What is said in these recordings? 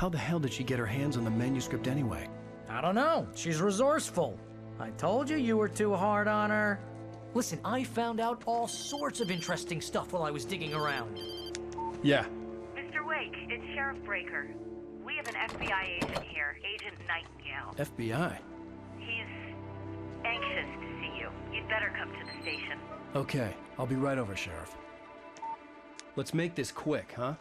How the hell did she get her hands on the manuscript anyway? I don't know. She's resourceful. I told you you were too hard on her. Listen, I found out all sorts of interesting stuff while I was digging around. Yeah. Mr. Wake, it's Sheriff Breaker. We have an FBI agent here, Agent Nightingale. FBI? He's anxious to see you. You'd better come to the station. Okay, I'll be right over, Sheriff. Let's make this quick, huh?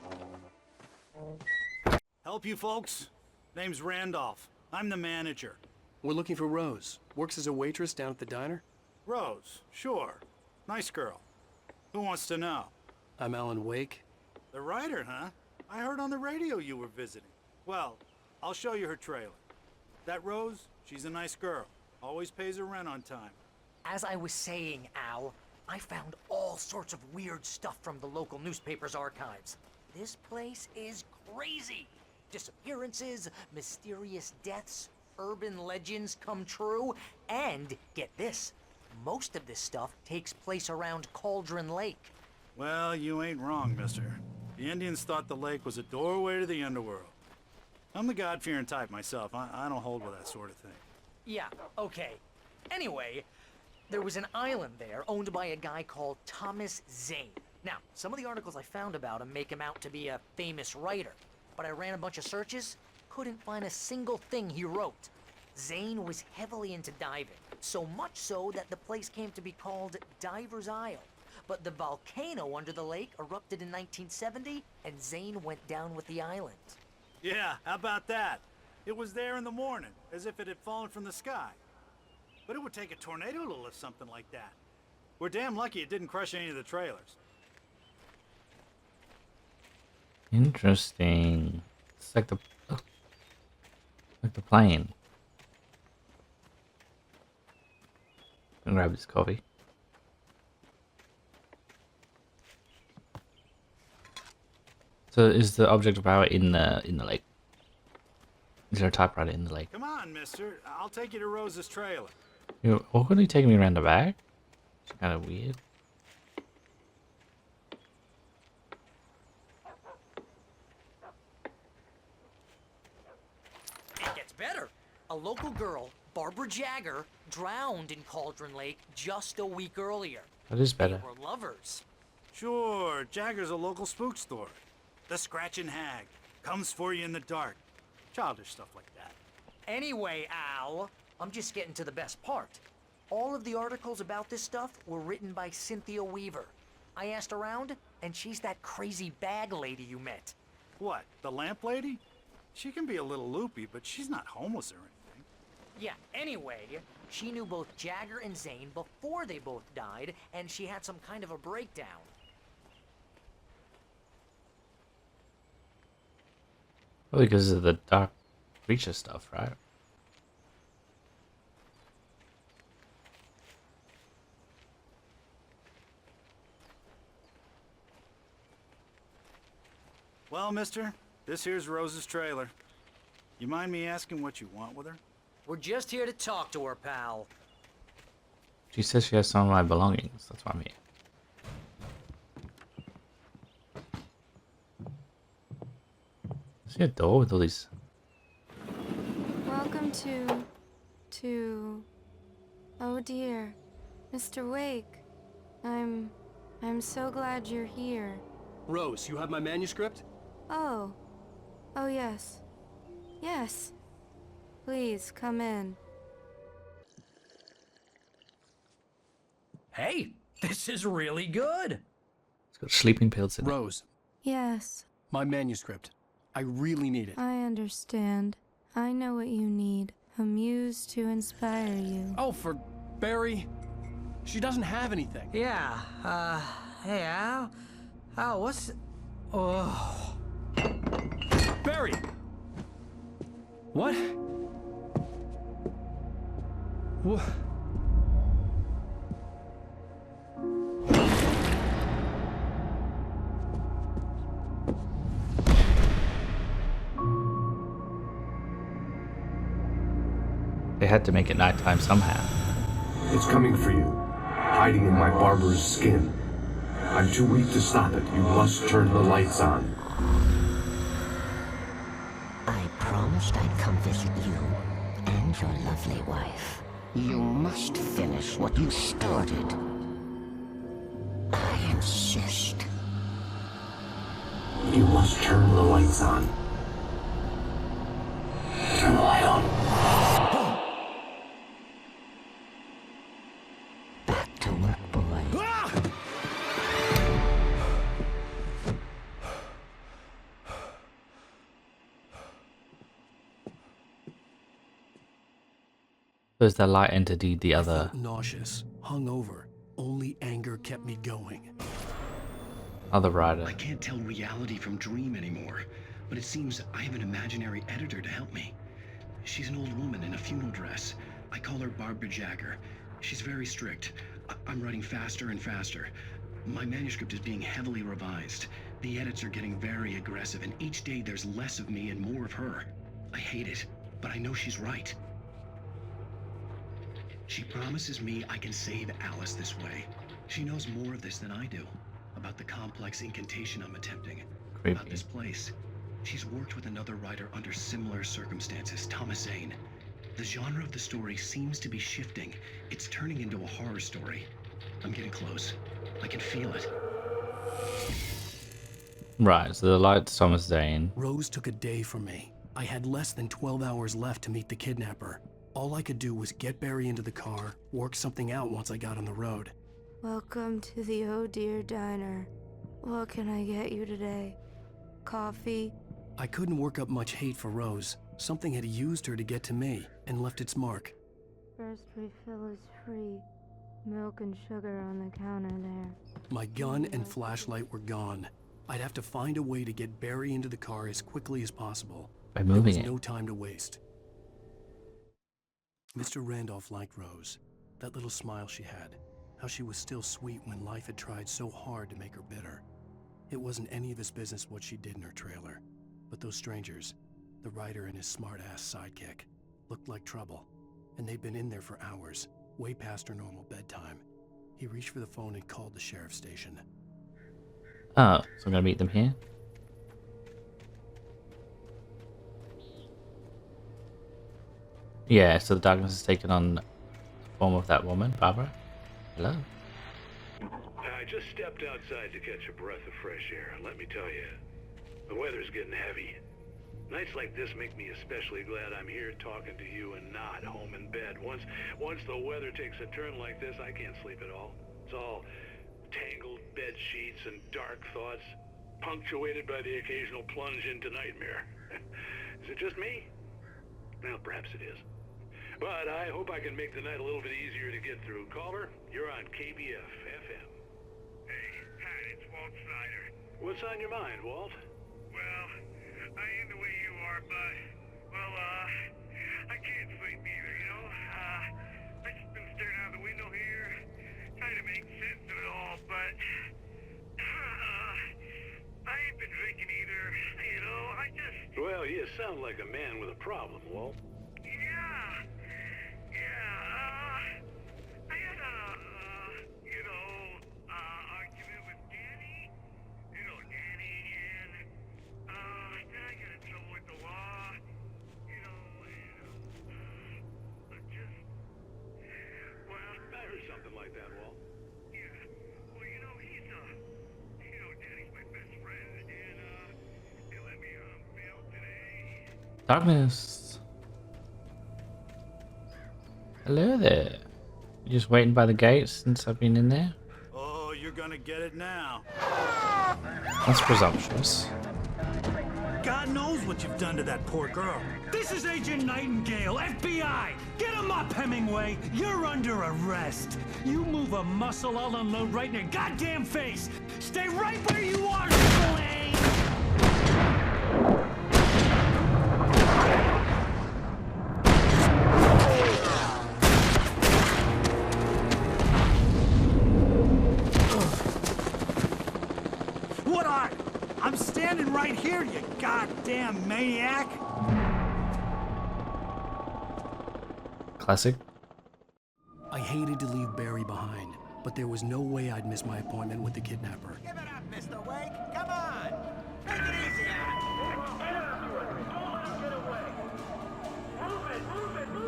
Help you folks? Name's Randolph. I'm the manager. We're looking for Rose. Works as a waitress down at the diner. Rose, sure. Nice girl. Who wants to know? I'm Alan Wake. The writer, huh? I heard on the radio you were visiting. Well, I'll show you her trailer. That Rose, she's a nice girl. Always pays her rent on time. As I was saying, Al, I found all sorts of weird stuff from the local newspaper's archives. This place is crazy. Disappearances, mysterious deaths, urban legends come true, and get this, most of this stuff takes place around Cauldron Lake. Well, you ain't wrong, mister. The Indians thought the lake was a doorway to the underworld. I'm the God-fearing type myself. I don't hold with that sort of thing. Yeah, okay. Anyway, there was an island there owned by a guy called Thomas Zane. Now, some of the articles I found about him make him out to be a famous writer, but I ran a bunch of searches, couldn't find a single thing he wrote. Zane was heavily into diving, so much so that the place came to be called Diver's Isle. But the volcano under the lake erupted in 1970, and Zane went down with the island. Yeah, how about that? It was there in the morning, as if it had fallen from the sky. But it would take a tornado to lift something like that. We're damn lucky it didn't crush any of the trailers. Interesting. It's like the plane. I'll grab this coffee. So is the object of power in the lake? Is there a typewriter in the lake? Come on, mister. I'll take you to Rose's trailer. You're awkwardly taking me around the back? It's kind of weird. It gets better. A local girl, Barbara Jagger, drowned in Cauldron Lake just a week earlier. That is better. They were lovers. Sure, Jagger's a local spook store. The Scratching Hag. Comes for you in the dark. Childish stuff like that. Anyway, Al, I'm just getting to the best part. All of the articles about this stuff were written by Cynthia Weaver. I asked around, and she's that crazy bag lady you met. What, the lamp lady? She can be a little loopy, but she's not homeless or anything. Yeah, anyway, she knew both Jagger and Zane before they both died, and she had some kind of a breakdown. Well, because of the dark creature stuff, right? Well, mister, this here's Rose's trailer. You mind me asking what you want with her? We're just here to talk to her, pal. She says she has some of my belongings. That's why I'm here. Is there a door with all these? Welcome to... Oh dear. Mr. Wake. I'm so glad you're here. Rose, you have my manuscript? Oh. Oh yes. Yes. Please, come in. Hey, this is really good. It's got sleeping pills in it. Rose, Yes, my manuscript. I really need it. I understand. I know what you need. A muse to inspire you. Oh, for Barry. She doesn't have anything. Yeah, hey, Al. Al, what's... Oh... Barry! What? What? They had to make it nighttime somehow. It's coming for you, hiding in my barber's skin. I'm too weak to stop it. You must turn the lights on. promised I'd come visit you and your lovely wife. You must finish what you started. I insist. You must turn the lights on. Turn the light on. Back to work, boy. So is the light entity the I other? felt nauseous, hungover. Only anger kept me going. Other rider. I can't tell reality from dream anymore, but it seems I have an imaginary editor to help me. She's an old woman in a funeral dress. I call her Barbara Jagger. She's very strict. I'm writing faster and faster. My manuscript is being heavily revised. The edits are getting very aggressive, and each day there's less of me and more of her. I hate it, but I know she's right. She promises me I can save Alice this way. She knows more of this than I do. About the complex incantation I'm attempting. Creepy. About this place. She's worked with another writer under similar circumstances, Thomas Zane. The genre of the story seems to be shifting. It's turning into a horror story. I'm getting close. I can feel it. Right, so the light's Thomas Zane. Rose took a day from me. I had less than 12 hours left to meet the kidnapper. All I could do was get Barry into the car, work something out once I got on the road. Welcome to the Oh Dear Diner. What can I get you today? Coffee? I couldn't work up much hate for Rose. Something had used her to get to me and left its mark. First refill is free. Milk and sugar on the counter there. My gun and flashlight were gone. I'd have to find a way to get Barry into the car as quickly as possible. By There moving was it. no time to waste. Mr. Randolph liked Rose. That little smile she had. How she was still sweet when life had tried so hard to make her bitter. It wasn't any of his business what she did in her trailer. But those strangers, the writer and his smart-ass sidekick, looked like trouble. And they'd been in there for hours, way past her normal bedtime. He reached for the phone and called the sheriff's station. Oh, so I'm gonna meet them here. Yeah, so the darkness has taken on the form of that woman, Barbara. Hello. I just stepped outside to catch a breath of fresh air. Let me tell you, the weather's getting heavy. Nights like this make me especially glad I'm here talking to you and not home in bed. Once the weather takes a turn like this, I can't sleep at all. It's all tangled bed sheets and dark thoughts, punctuated by the occasional plunge into nightmare. Is it just me? Well, perhaps it is. But I hope I can make the night a little bit easier to get through. Caller, you're on KBF FM. Hey, Pat, it's Walt Snyder. What's on your mind, Walt? Well, I ain't the way you are, but, well, I can't sleep either, you know? I just been staring out the window here, trying to make sense of it all, but, I ain't been drinking either, you know? Well, you sound like a man with a problem, Walt. I had argument with Danny. You know Danny, and, then I got in trouble with the law. You know, and, I heard something like that, Walt. yeah. Well, you know, Danny's my best friend, and, they let me on bail today. Darkness. Hello there. You just waiting by the gates since I've been in there? Oh, you're gonna get it now. That's presumptuous. God knows what you've done to that poor girl. This is Agent Nightingale, FBI! Get him up, Hemingway! You're under arrest! You move a muscle, I'll unload right in your goddamn face! Stay right where you are, Spillane! I'm standing right here, you goddamn maniac! Classic. I hated to leave Barry behind, but there was no way I'd miss my appointment with the kidnapper. Give it up, Mr. Wake. Come on. Take it easy now.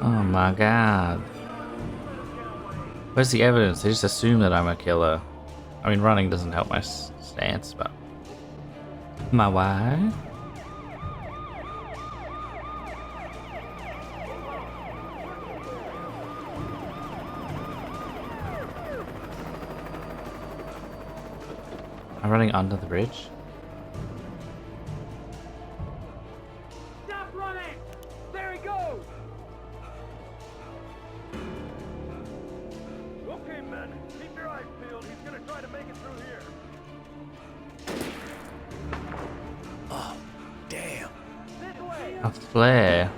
Oh my god. Where's the evidence? They just assume that I'm a killer. I mean, running doesn't help my stance, but... My wife? I'm running under the bridge. Stop running! There he goes! Okay, men, keep your eyes peeled. He's gonna try to make it through here. Oh, damn. This way! A flare.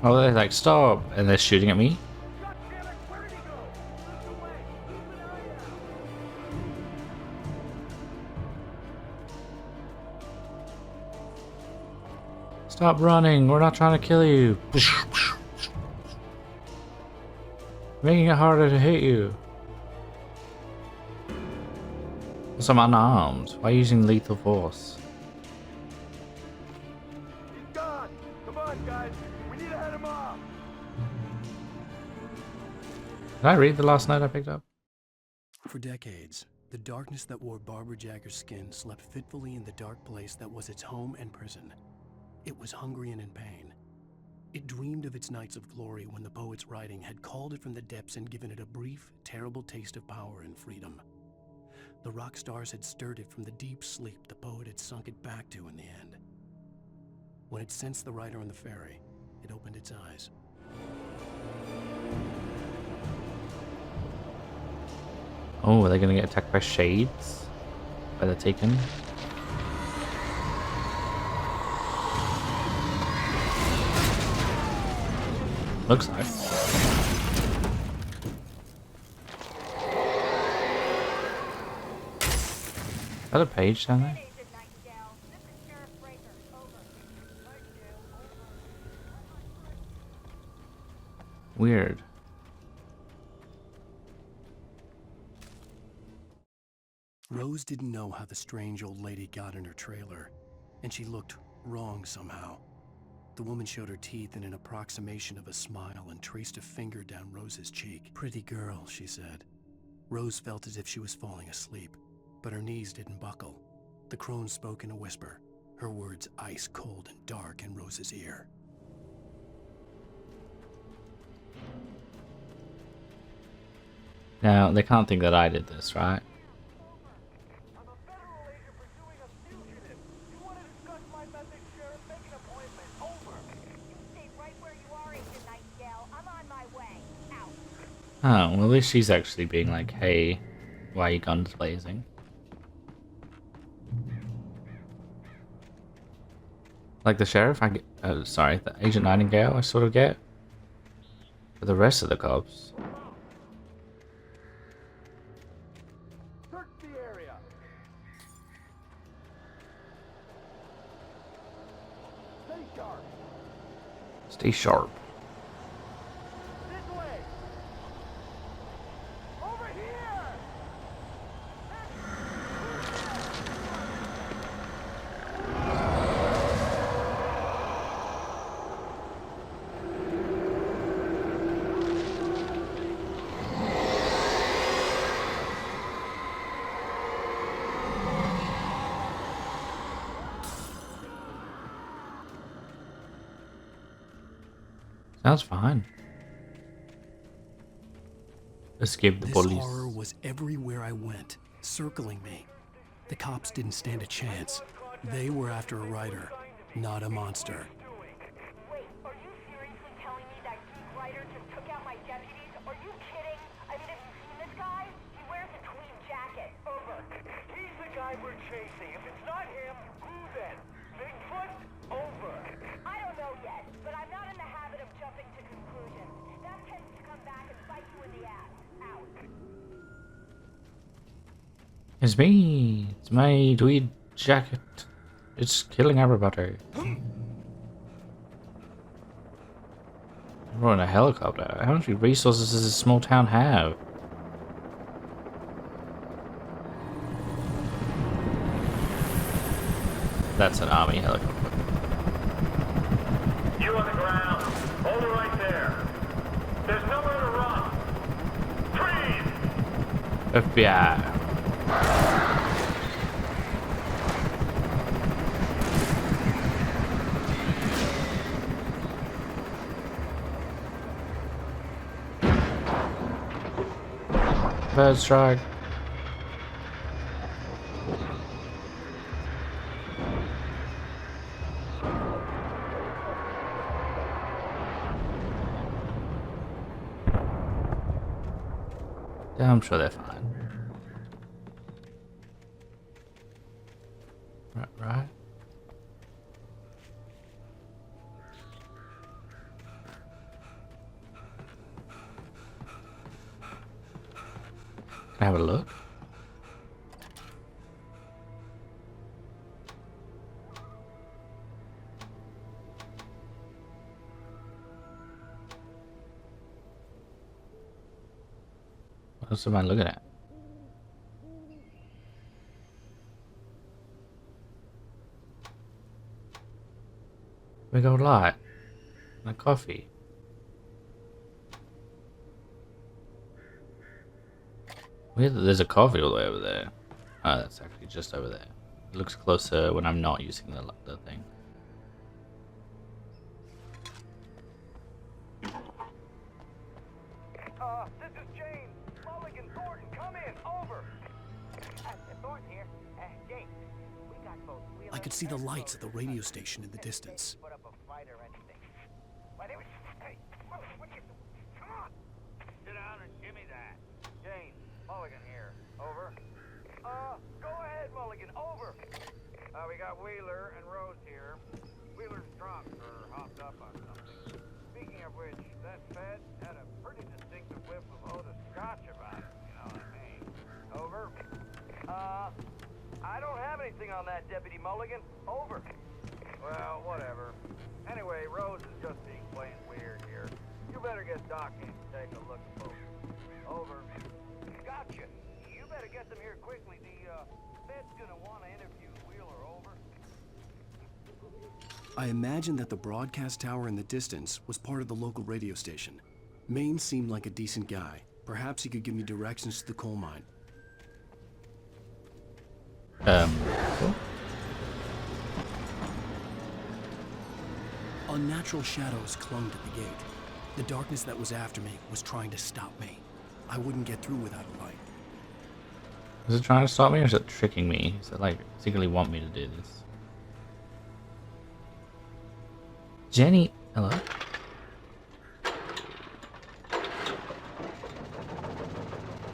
Oh, they're like, stop! And they're shooting at me? Stop running! We're not trying to kill you! Making it harder to hit you. Also, I'm unarmed. Why are you using lethal force? He's gone! Come on, guys! We need to head him off! Did I read the last note I picked up? For decades, the darkness that wore Barbara Jagger's skin slept fitfully in the dark place that was its home and prison. It was hungry and in pain. It dreamed of its nights of glory when the poet's writing had called it from the depths and given it a brief, terrible taste of power and freedom. The rock stars had stirred it from the deep sleep the poet had sunk it back to in the end. When it sensed the writer on the ferry, it opened its eyes. Oh, are they gonna get attacked by shades? By the Taken? Looks like. Is that a page down there? Weird. Rose didn't know how the strange old lady got in her trailer, and she looked wrong somehow. The woman showed her teeth in an approximation of a smile and traced a finger down Rose's cheek. "Pretty girl," she said. Rose felt as if she was falling asleep, but her knees didn't buckle. The crone spoke in a whisper, her words ice cold and dark in Rose's ear. Now, they can't think that I did this, right? Oh, well, at least she's actually being like, hey, why are you guns blazing? Like the sheriff, I get, sorry, the Agent Nightingale I sort of get. But the rest of the cops... Search the area! Stay sharp! Stay sharp. This way! Over here! Sounds fine. Escape the police. This horror was everywhere I went, circling me. The cops didn't stand a chance. They were after a writer, not a monster. Wait, are you seriously telling me that geek writer just took out my deputies? Are you kidding? I mean, have you seen this guy? He wears a tweed jacket. Over. He's the guy we're chasing. If it's not him, who then? Bigfoot? Over. I don't know yet, but I'm not in the habit of jumping to conclusions. That tends to come back and bite you in the ass. Out. It's me. It's my tweed jacket. It's killing everybody. We're in a helicopter. How much resources does this small town have? That's an army helicopter. You on the ground. Hold it right there. There's nowhere to run. Freeze! FBI. Bird strike. Yeah, I'm sure they're fine. Right. Can I have a look? What else am I looking at? We got light and a coffee. Weird that there's a coffee all the way over there. Oh, that's actually just over there. It looks closer when I'm not using the thing. This is James. Mulligan, Thornton, come in. Over. Thornton here. James, we got both. I could see the lights at the radio station in the distance. Put up a fight or anything. Why, they were... Hey, what you... Come on. Sit down and give me that. James, Mulligan here. Over. Go ahead, Mulligan. Over. We got Wheeler and Rose here. Wheeler's drunk or hopped up on something. Speaking of which, that Fed had a pretty distinctive whiff of Oda Scotch about it, you know what I mean? Over. I don't have anything on that, Deputy Mulligan. Over. Well, whatever. Anyway, Rose is just being plain weird here. You better get Doc in to take a look at both. Over. Gotcha. You better get them here quickly. The Fed's gonna want to interview Wheeler. Over. I imagined that the broadcast tower in the distance was part of the local radio station. Maine seemed like a decent guy. Perhaps he could give me directions to the coal mine. Cool. Unnatural shadows clung to the gate. The darkness that was after me was trying to stop me. I wouldn't get through without a light. Is it trying to stop me or is it tricking me? Is it like secretly want me to do this? Jenny, hello?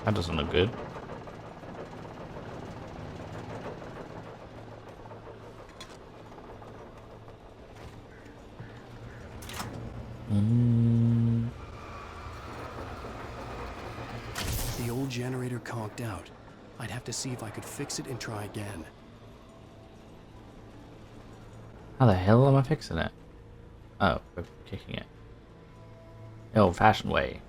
That doesn't look good. The old generator conked out. I'd have to see if I could fix it and try again. How the hell am I fixing it? Oh, we're kicking it. The old-fashioned way.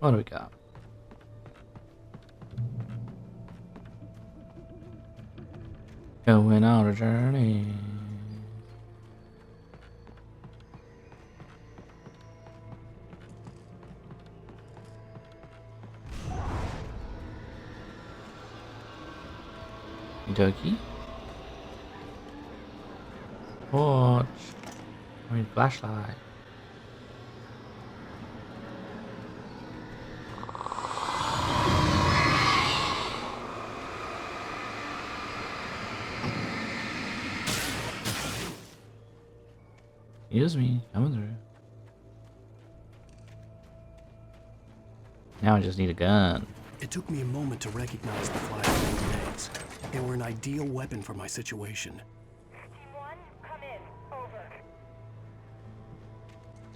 What do we got? Going on a journey. Dokie. Torch. I mean flashlight. Excuse me, coming through. Now I just need a gun. It took me a moment to recognize the flashbang grenades. They were an ideal weapon for my situation. Team 1, come in. Over.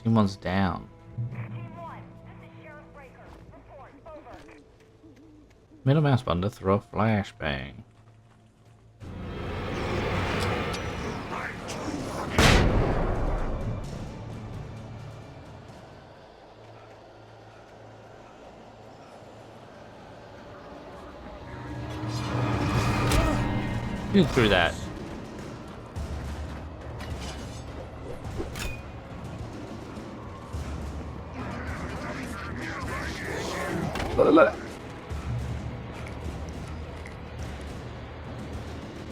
Team 1's down. Team 1, this is Sheriff Breaker. Report, over. Middle mouse button to throw a flashbang. You threw that.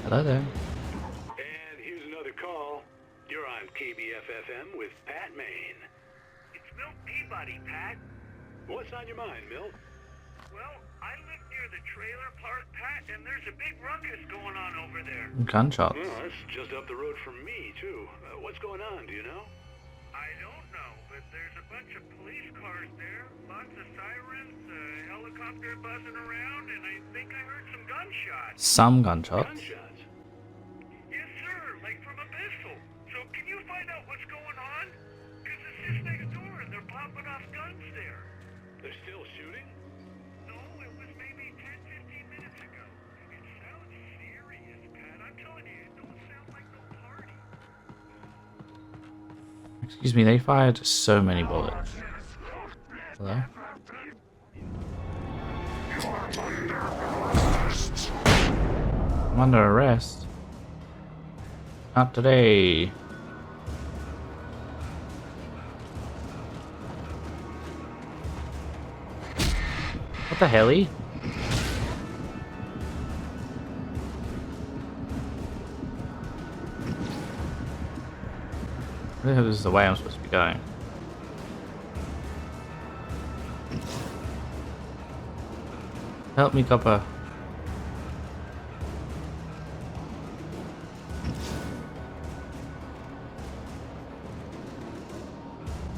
Hello there. And here's another call. You're on KBFFM with Pat Maine. It's Milt Peabody, Pat. What's on your mind, Milt? Well, I live near the trailer park, Pat, and there's a big ruckus going on over there. Gunshots. Well, that's just up the road from me, too. What's going on, do you know? I don't know, but there's a bunch of police cars there, lots of sirens, a helicopter buzzing around, and I think I heard some gunshots. Some gunshots. Gunshots? Yes, sir, like from a pistol. So can you find out what's going on? Because it's just next door, and they're popping off guns there. They're still shooting? No, it was maybe 10, 15 minutes ago. It sounds serious, Pat. I'm telling you, it don't sound like no party. Excuse me, they fired so many bullets. Hello? I'm under arrest. Not today. What the helly? I think this is the way I'm supposed to be going. Help me, copper.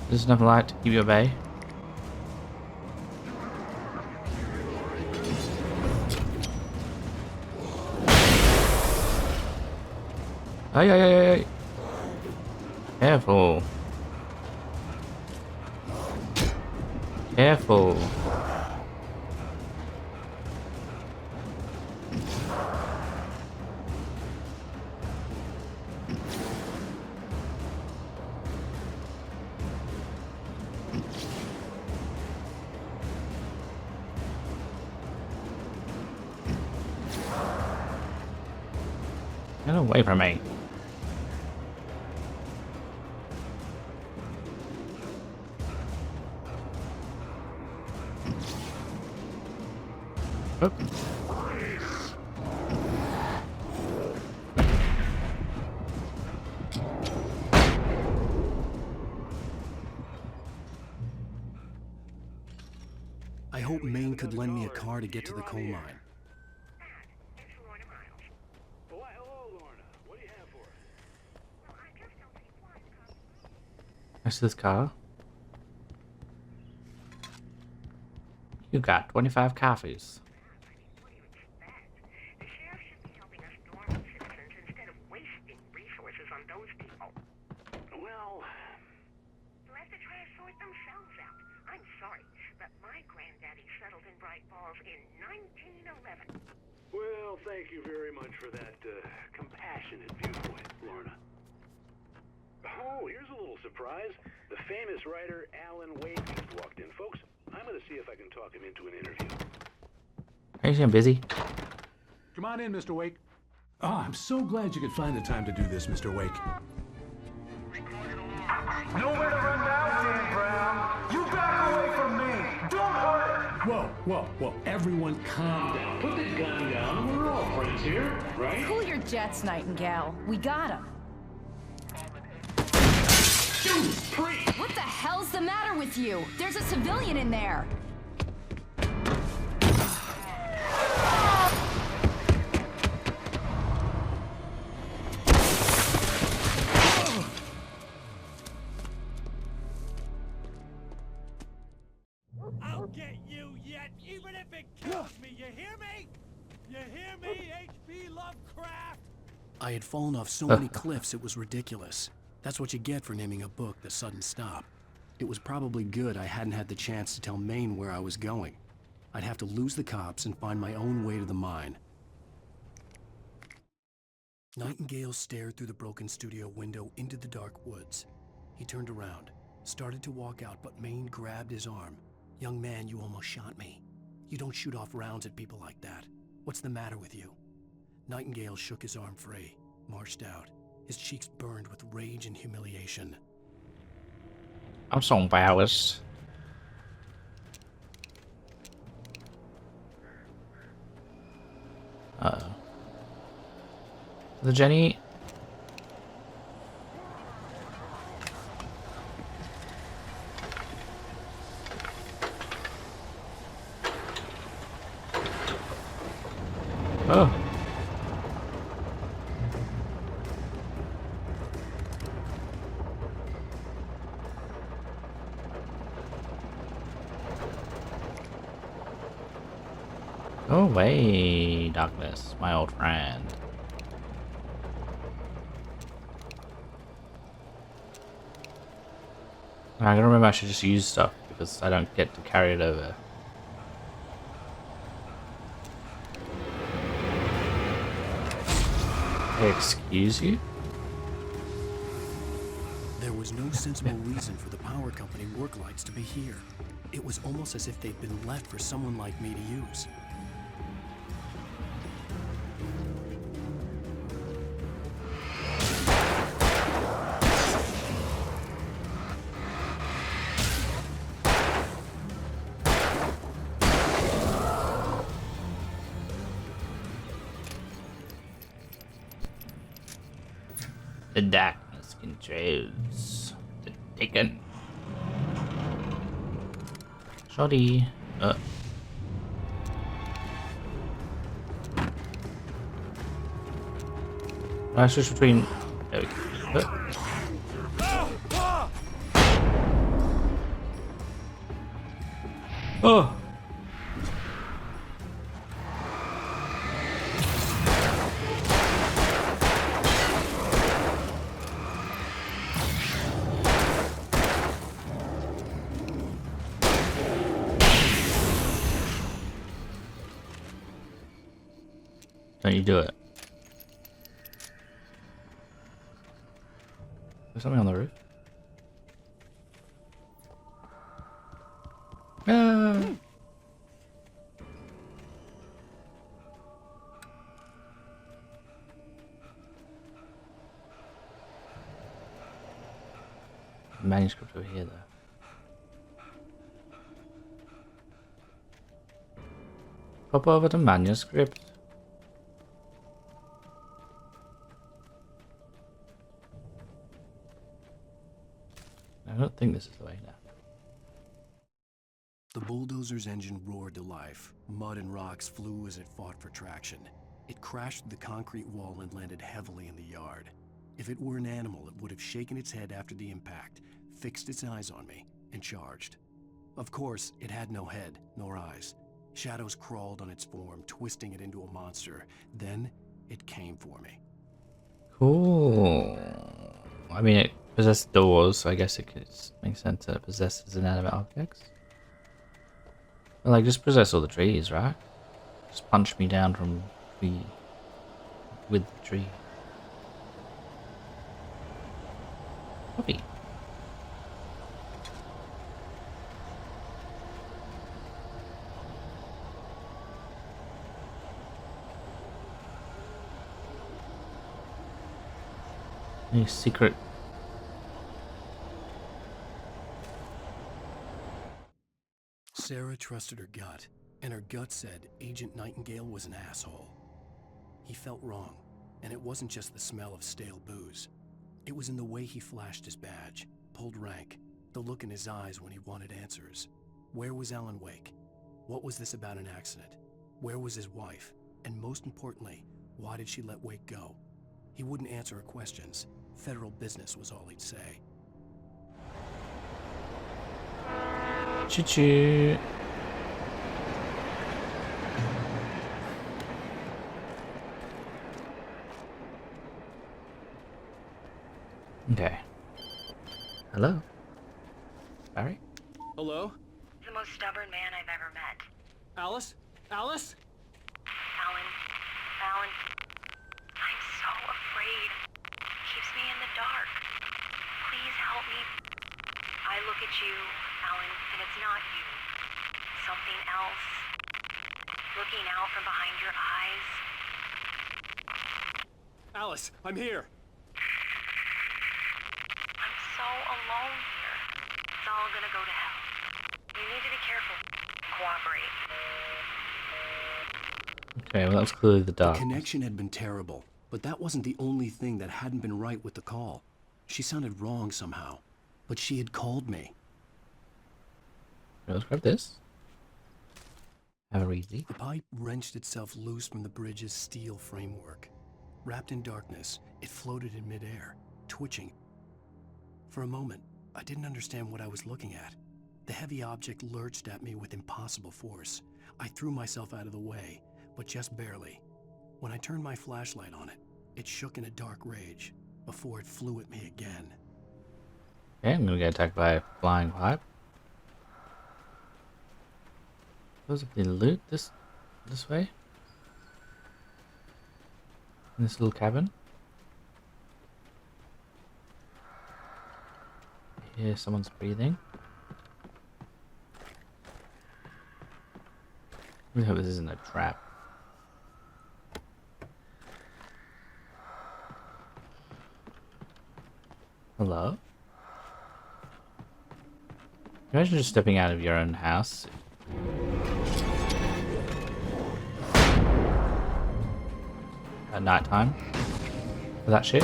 There's enough light to keep you at bay. Ay, ay, ay, ay. Careful. Careful. Get away from me. Oop. I hope Maine could lend me a car to get to the coal mine. Why, hello, Lorna. What do you have for us? Next to this car. You got 25 coffees. The sheriff should be helping us normal citizens instead of wasting resources on those people. Well, They'll have to try to sort themselves out. I'm sorry, but my granddaddy settled in Bright Falls in 1911. well, thank you very much for that compassionate viewpoint, Lorna. Oh, here's a little surprise. The famous writer Alan Wake just walked in. Folks, I'm going to see if I can talk him into an interview. Are you busy? Come on in, Mr. Wake. Oh, I'm so glad you could find the time to do this, Mr. Wake. Nowhere to run now, Dan Brown. You back away from me. Don't hurt it. Whoa, everyone calm down. Put the gun down. We're all friends here, right? Cool your jets, Nightingale. We got him. What the hell's the matter with you? There's a civilian in there. I'll get you yet, even if it kills me. You hear me? You hear me, H.P. Lovecraft? I had fallen off so many cliffs it was ridiculous. That's what you get for naming a book The Sudden Stop. It was probably good I hadn't had the chance to tell Maine where I was going. I'd have to lose the cops and find my own way to the mine. Nightingale stared through the broken studio window into the dark woods. He turned around, started to walk out, but Maine grabbed his arm. "Young man, you almost shot me. You don't shoot off rounds at people like that. What's the matter with you?" Nightingale shook his arm free, marched out. His cheeks burned with rage and humiliation. I'm so embarrassed. Uh-oh. The Jenny. Oh. Go away, darkness, my old friend. I gotta remember I should just use stuff because I don't get to carry it over. Hey, excuse you? There was no sensible reason for the power company work lights to be here. It was almost as if they'd been left for someone like me to use. The darkness controls the taken. Sorry. I switch between. There we go. Oh. Don't you do it? There's something on the roof. Manuscript over here, though. Pop over the manuscript. I don't think this is the way now. The bulldozer's engine roared to life. Mud and rocks flew as it fought for traction. It crashed through the concrete wall and landed heavily in the yard. If it were an animal, it would have shaken its head after the impact, fixed its eyes on me, and charged. Of course, it had no head, nor eyes. Shadows crawled on its form, twisting it into a monster. Then, it came for me. Cool. I mean, it possessed doors, so I guess it could make sense that it possesses inanimate objects. But like, just possess all the trees, right? Just punch me down from tree with the tree. Copy. Any secret? Sarah trusted her gut, and her gut said Agent Nightingale was an asshole. He felt wrong, and it wasn't just the smell of stale booze. It was in the way he flashed his badge, pulled rank, the look in his eyes when he wanted answers. Where was Alan Wake? What was this about an accident? Where was his wife? And most importantly, why did she let Wake go? He wouldn't answer her questions. Federal business was all he'd say. Choo-choo. Okay. Hello? Barry? Hello? He's the most stubborn man I've ever met. Alice? Alice? Alan. Alan. I'm so afraid. Keeps me in the dark. Please help me. I look at you, Alan, and it's not you. Something else. Looking out from behind your eyes. Alice, I'm here. I'm so alone here. It's all gonna go to hell. You need to be careful. Cooperate. Okay, well that was clearly the The dark. connection had been terrible, but that wasn't the only thing that hadn't been right with the call. She sounded wrong somehow, but she had called me. Let's grab this. Have a ready. The pipe wrenched itself loose from the bridge's steel framework. Wrapped in darkness, it floated in midair, twitching. For a moment, I didn't understand what I was looking at. The heavy object lurched at me with impossible force. I threw myself out of the way, but just barely. When I turned my flashlight on it, it shook in a dark rage before it flew at me again. Okay, I'm gonna get attacked by a flying pipe. Supposedly loot this way? In this little cabin? I hear someone's breathing. I really hope this isn't a trap. Hello? Imagine just stepping out of your own house. At night time. For that shit.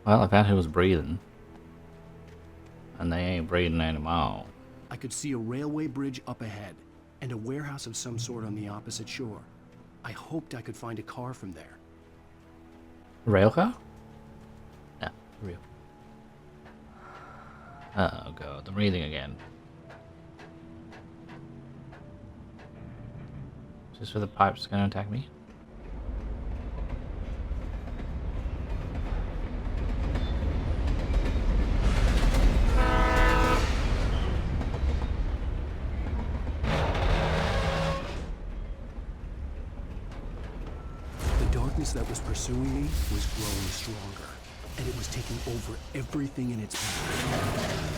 Well, I found who was breathing. And they ain't breathing anymore. I could see a railway bridge up ahead, and a warehouse of some sort on the opposite shore. I hoped I could find a car from there. Rail car? No, real. Oh god, I'm breathing again. Is this where the pipe's gonna attack me? The darkness that was pursuing me was growing stronger, and it was taking over everything in its path.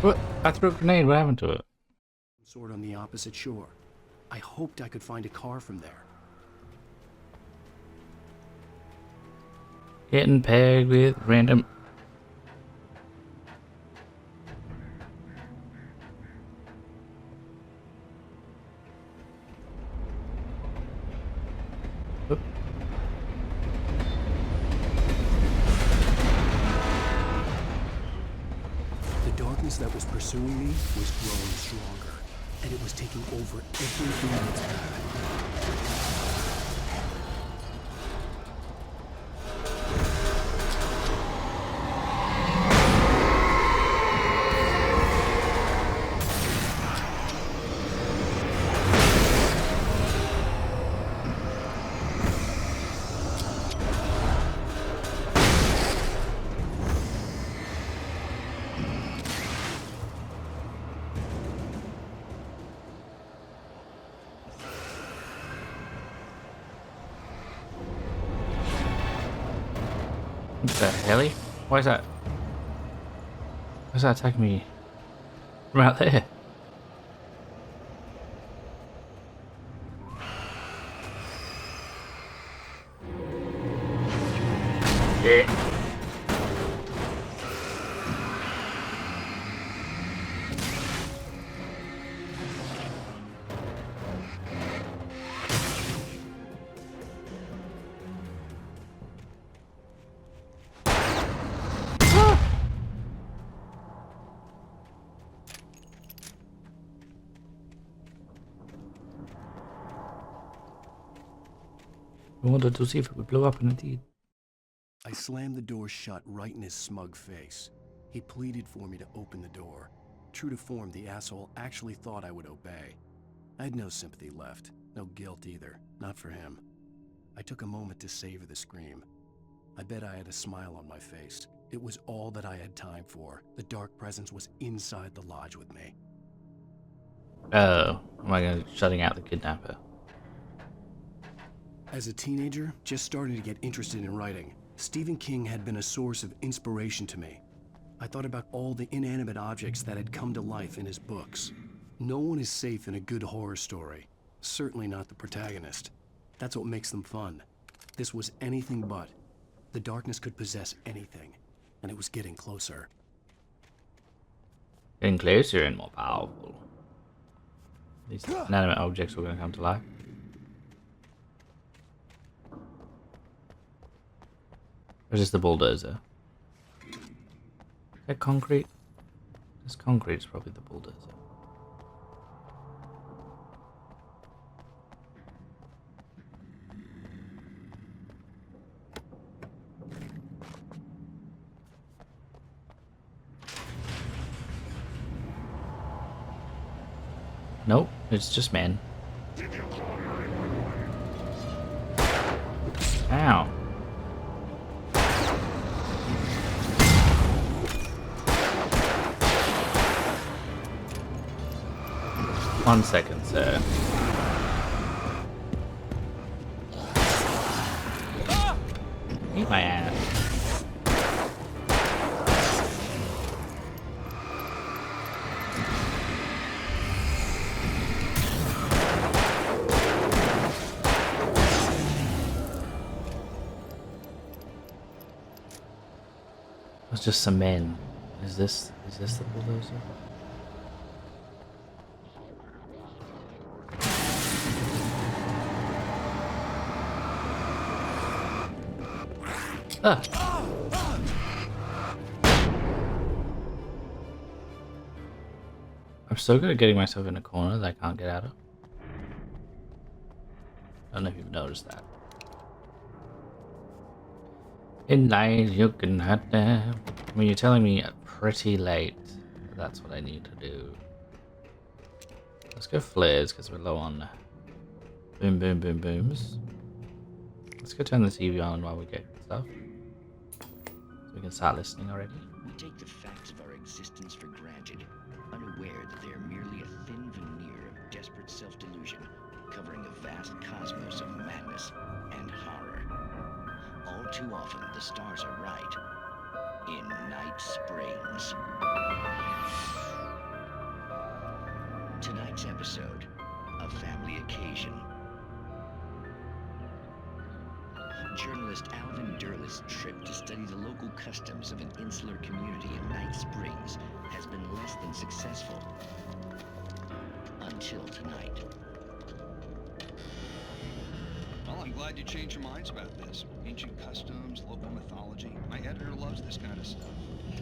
What? I threw a grenade, what happened to it? Sort on the opposite shore. I hoped I could find a car from there. Getting pegged with random... Oop. The darkness that was pursuing me was growing stronger, and it was taking over everything in its path. What the hell? Why is that? Why is that attacking me from out there? Yeah. We wanted to see if it would blow up, and it did. I slammed the door shut right in his smug face. He pleaded for me to open the door. True to form, the asshole actually thought I would obey. I had no sympathy left, no guilt either, not for him. I took a moment to savor the scream. I bet I had a smile on my face. It was all that I had time for. The dark presence was inside the lodge with me. Oh, am I going to shutting out the kidnapper? As a teenager, just starting to get interested in writing, Stephen King had been a source of inspiration to me. I thought about all the inanimate objects that had come to life in his books. No one is safe in a good horror story. Certainly not the protagonist. That's what makes them fun. This was anything but. The darkness could possess anything, and it was getting closer. Getting closer and more powerful. These inanimate objects were going to come to life. Or is this the bulldozer? Is that concrete? This concrete is probably the bulldozer. Nope, it's just men. Ow. One second, sir. Eat my ass. It's just some men. Is this the bulldozer? Ah. I'm so good at getting myself in a corner that I can't get out of. I don't know if you've noticed that. In night, you can have them. I mean, you're telling me pretty late that that's what I need to do. Let's go flares because we're low on boom, boom, boom, booms. Let's go turn the TV on while we get stuff. So we can start listening already. We take the facts of our existence for granted, unaware that they are merely a thin veneer of desperate self-delusion, covering a vast cosmos of madness and horror. All too often, the stars are right. In Night Springs. Tonight's episode, A Family Occasion. Journalist Alvin Derleth's trip to study the local customs of an insular community in Night Springs has been less than successful. Until tonight. Well, I'm glad you changed your minds about this. Ancient customs, local mythology. My editor loves this kind of stuff.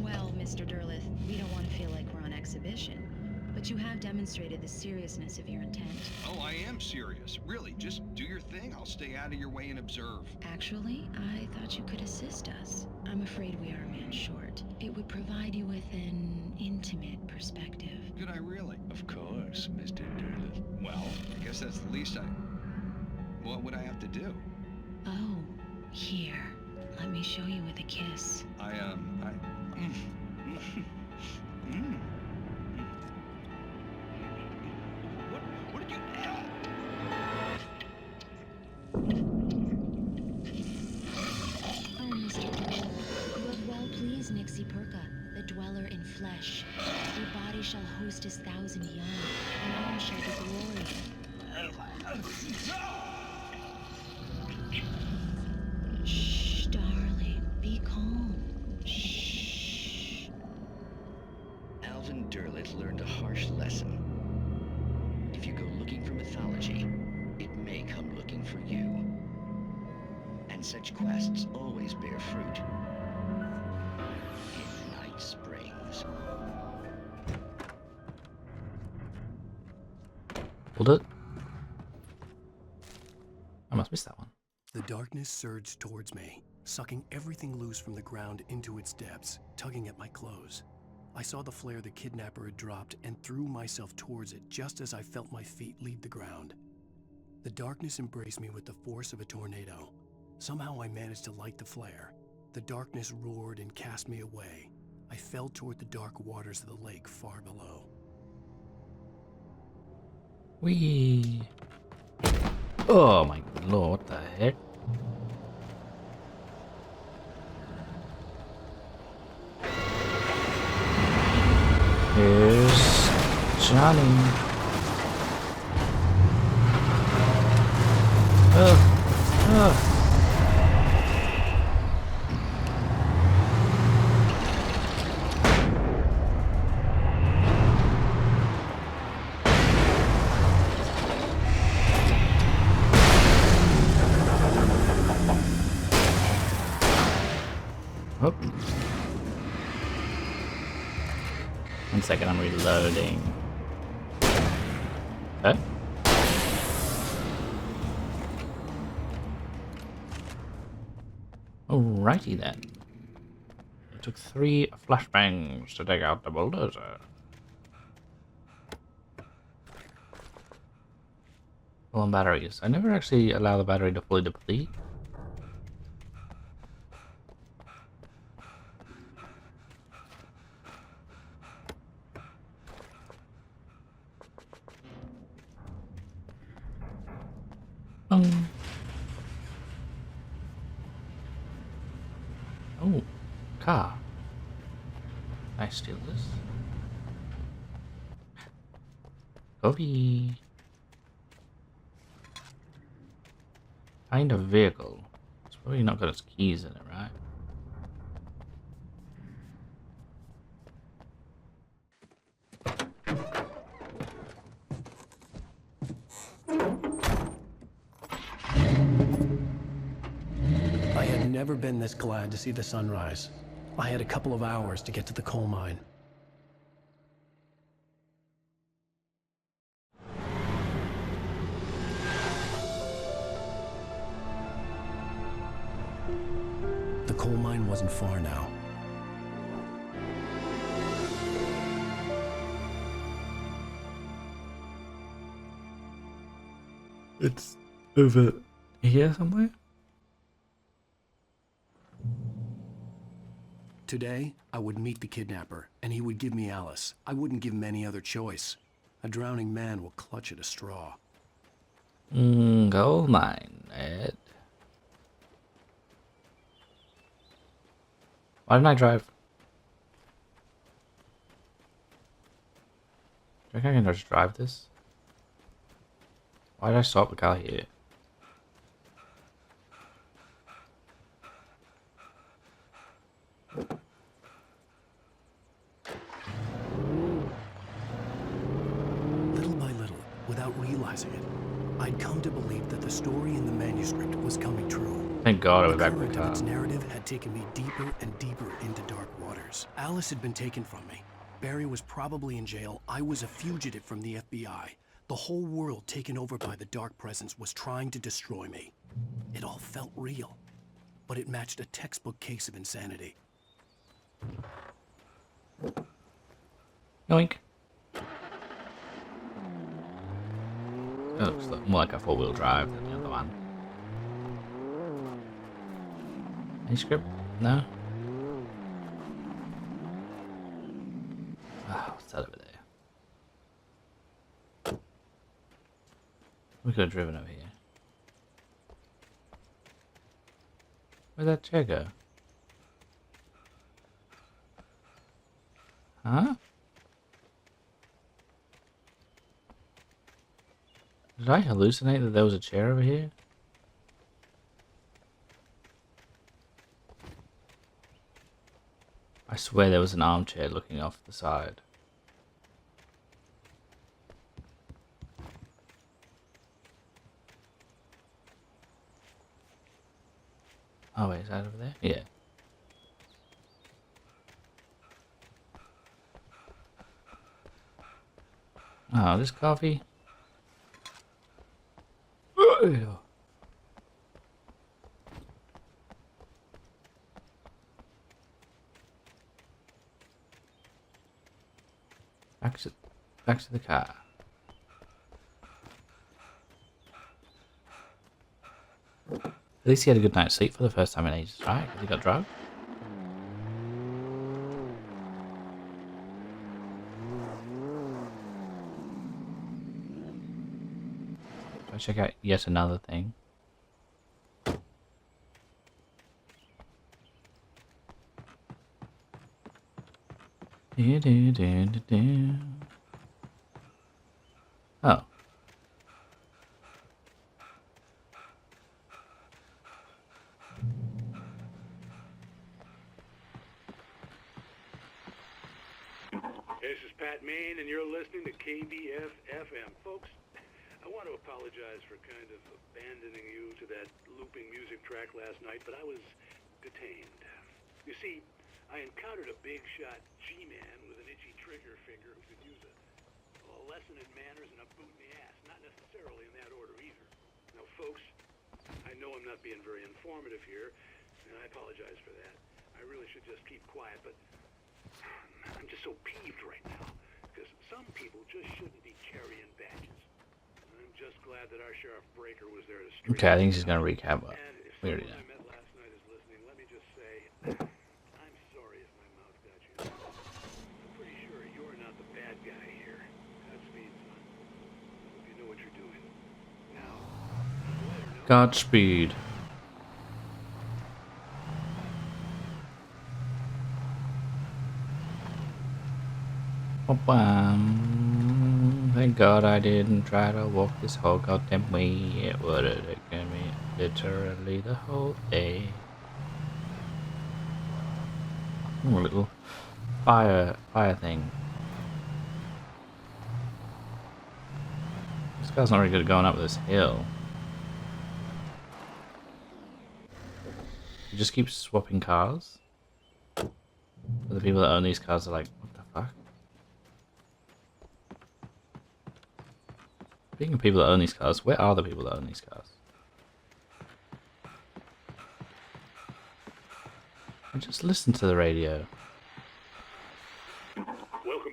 Well, Mr. Derleth, we don't want to feel like we're on exhibition, but you have demonstrated the seriousness of your intent. Oh, I am serious. Really, just do your thing. I'll stay out of your way and observe. Actually, I thought you could assist us. I'm afraid we are a man short. It would provide you with an intimate perspective. Could I really? Of course, Mr. Derleth. Well, I guess that's the least what would I have to do? Oh, here. Let me show you with a kiss. What did you... Oh, Mr. Derleth, you have well pleased Nixie Perka, the dweller in flesh. Your body shall host his 1,000 young, and all shall be glory. Shh, darling, be calm. Shh. Alvin Derleth learned a harsh lesson. If you go looking for mythology, it may come looking for you. And such quests always bear fruit. In Night Springs. Hold it. I must miss that one. The darkness surged towards me, sucking everything loose from the ground into its depths, tugging at my clothes. I saw the flare the kidnapper had dropped and threw myself towards it just as I felt my feet leave the ground. The darkness embraced me with the force of a tornado. Somehow I managed to light the flare. The darkness roared and cast me away. I fell toward the dark waters of the lake far below. Whee! Oh my lord, what the heck? Here's Johnny. Oh. Oh. 1 second, I'm reloading. Okay. Alrighty then. It took 3 flashbangs to take out the bulldozer. Full on batteries. I never actually allow the battery to fully deplete. Oh, car. Can I steal this? Copy. Find a vehicle. It's probably not got its keys in it, right? I had never been this glad to see the sunrise. I had a couple of hours to get to the coal mine. The coal mine wasn't far now. It's over here somewhere? Today, I would meet the kidnapper, and he would give me Alice. I wouldn't give him any other choice. A drowning man will clutch at a straw. Gold mine, Ed. Why didn't I drive? Do you think I can just drive this? Why did I stop the car here? Little by little, without realizing it, I'd come to believe that the story in the manuscript was coming true. Thank God I was The back with current the of car. its narrative had taken me deeper and deeper into dark waters. Alice had been taken from me. Barry was probably in jail. I was a fugitive from the FBI. The whole world taken over by the dark presence was trying to destroy me. It all felt real, but it matched a textbook case of insanity. Yoink. It looks more like a 4-wheel drive than the other one. Any script? No? Oh, what's that over there? We could have driven over here. Where'd that chair go? Huh? Did I hallucinate that there was a chair over here? I swear there was an armchair looking off the side. Oh wait, is that over there? Yeah. Oh, this coffee? Back to the car. At least he had a good night's sleep for the first time in ages, right? Because he got drugged. Let's check out yet another thing. Oh. This is Pat Main, and you're listening to KBF FM. Folks, I want to apologize for kind of abandoning you to that looping music track last night, but I was detained. You see, I encountered a big shot G-man with an itchy trigger finger who could use a lesson in manners and a boot in the ass. Not necessarily in that order either. Now, folks, I know I'm not being very informative here, and I apologize for that. I really should just keep quiet, but I'm just so peeved right now, because some people just shouldn't be carrying badges. And I'm just glad that our Sheriff Breaker was there to straighten. Okay, I think he's gonna recap what we already know. I met last night is listening. Let me just say, I'm sorry if my mouth got you. I'm pretty sure you're not the bad guy here. Godspeed, son. Hope you know what you're doing. Now, Godspeed. Thank God I didn't try to walk this whole goddamn way. It would have taken me literally the whole day. Ooh, a little fire thing. This guy's not really good at going up this hill. He just keeps swapping cars. But the people that own these cars are like, what the fuck? Speaking of people that own these cars, where are the people that own these cars? I just listened to the radio.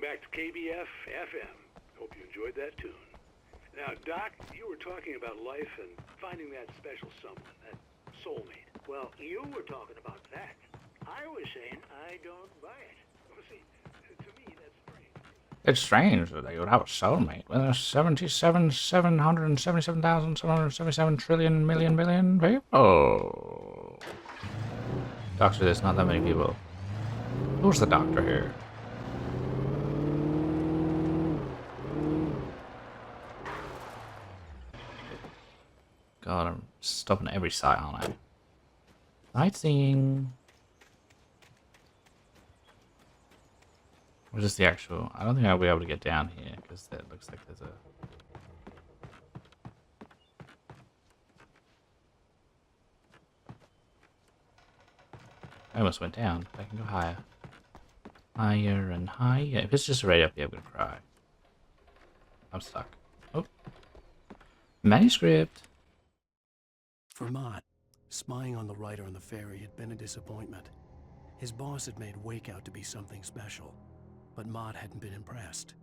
welcome back to KBF FM. Hope you enjoyed that tune. Now, Doc, you were talking about life and finding that special someone, that soulmate. Well, you were talking about that. I was saying I don't buy it. Well, see, to me, that's strange. It's strange that they would have a soulmate when there's 777,777 trillion million billion people. Doctor, there's not that many people. Who's the doctor here? God, I'm stopping at every site, aren't I? Sightseeing. Or just the actual... I don't think I'll be able to get down here, because it looks like there's a... I almost went down. I can go higher. Higher and higher. If it's just right up here, I'm gonna cry. I'm stuck. Oh. Manuscript. For Mott, spying on the writer on the ferry had been a disappointment. His boss had made Wake out to be something special, but Mott hadn't been impressed.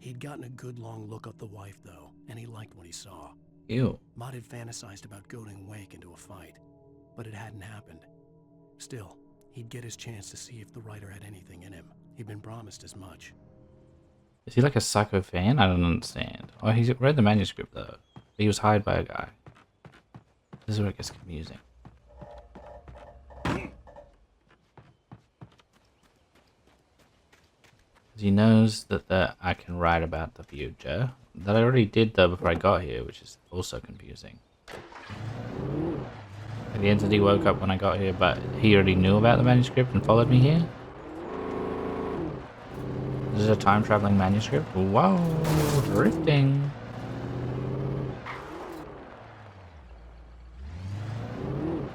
He'd gotten a good long look at the wife, though, and he liked what he saw. Ew. Mott had fantasized about goading Wake into a fight, but it hadn't happened. Still, he'd get his chance to see if the writer had anything in him. He'd been promised as much. Is he like a psycho fan? I don't understand. Oh, he's read the manuscript, though. He was hired by a guy. This is where it gets confusing. He knows that I can write about the future. That I already did, though, before I got here, which is also confusing. The entity woke up when I got here, but he already knew about the manuscript and followed me here? This is a time-traveling manuscript? Wow, drifting.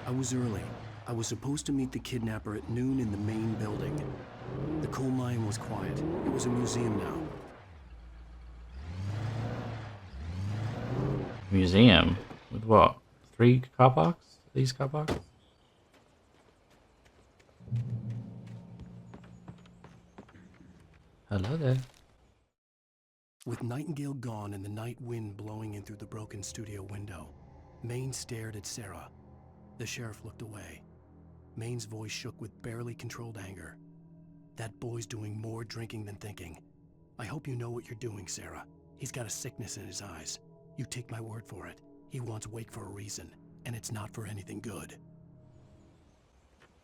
I was early. I was supposed to meet the kidnapper at noon in the main building. The coal mine was quiet. It was a museum now. Museum? With what? 3 car parks? These car parks? Hello there. With Nightingale gone and the night wind blowing in through the broken studio window, Maine stared at Sarah. The sheriff looked away. Maine's voice shook with barely controlled anger. That boy's doing more drinking than thinking. I hope you know what you're doing, Sarah. He's got a sickness in his eyes. You take my word for it. He wants Wake for a reason, and it's not for anything good.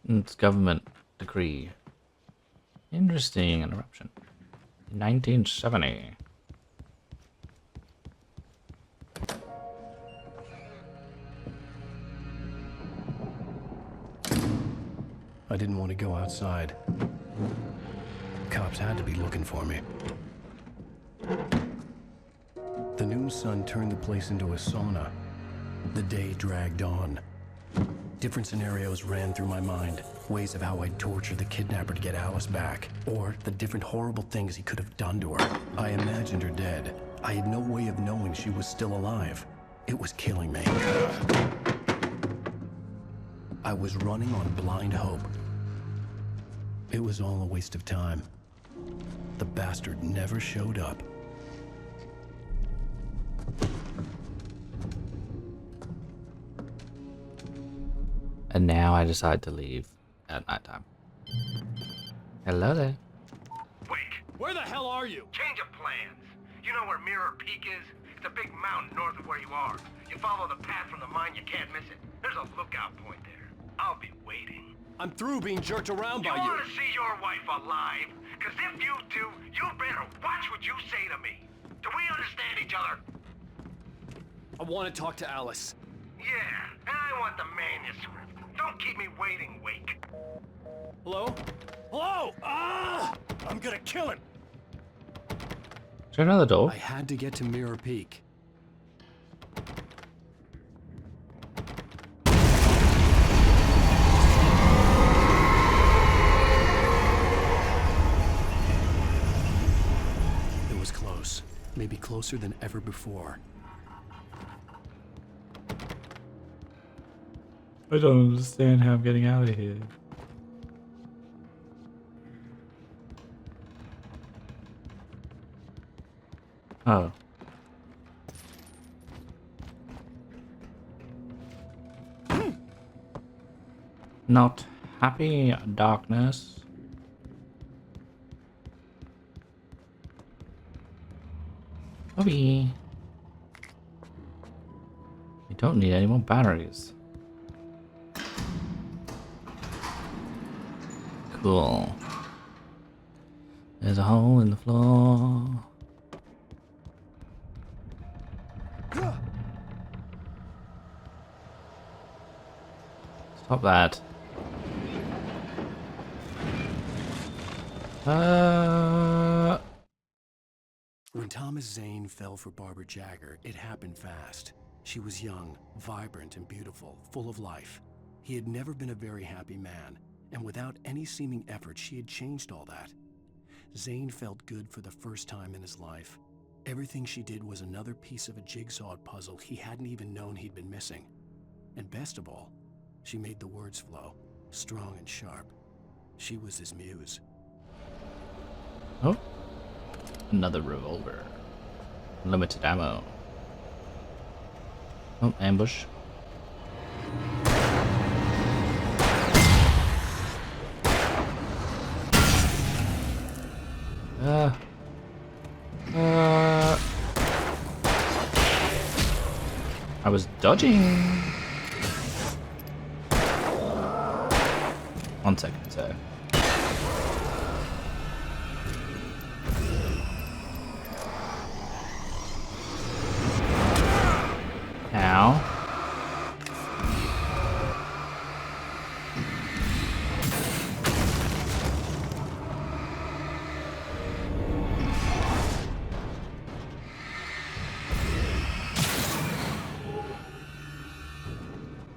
It's government decree. Interesting interruption. 1970. I didn't want to go outside. Cops had to be looking for me. The noon sun turned the place into a sauna. The day dragged on. Different scenarios ran through my mind. Ways of how I'd torture the kidnapper to get Alice back. Or the different horrible things he could have done to her. I imagined her dead. I had no way of knowing she was still alive. It was killing me. I was running on blind hope. It was all a waste of time. The bastard never showed up. And now I decide to leave at nighttime. Hello there. Wake! Where the hell are you? Change of plans. You know where Mirror Peak is? It's a big mountain north of where you are. You follow the path from the mine, you can't miss it. There's a lookout point there. I'll be waiting. I'm through being jerked around by You you. want to see your wife alive? Because if you do, you better watch what you say to me. Do we understand each other? I want to talk to Alice. Yeah, and I want the manuscript. Don't keep me waiting, Wake. Hello? Hello? Ah! I'm gonna kill him. Is there another door? I had to get to Mirror Peak. It was close. Maybe closer than ever before. I don't understand how I'm getting out of here. Oh. Not happy, darkness. Bobby. We don't need any more batteries. Cool. There's a hole in the floor. Stop that. When Thomas Zane fell for Barbara Jagger, it happened fast. She was young, vibrant, and beautiful, full of life. He had never been a very happy man, and without any seeming effort, she had changed all that. Zane felt good for the first time in his life. Everything she did was another piece of a jigsaw puzzle he hadn't even known he'd been missing. And best of all, she made the words flow, strong and sharp. She was his muse. Oh, another revolver. Limited ammo. Oh, ambush. I was dodging. 1 second, sir. Ow.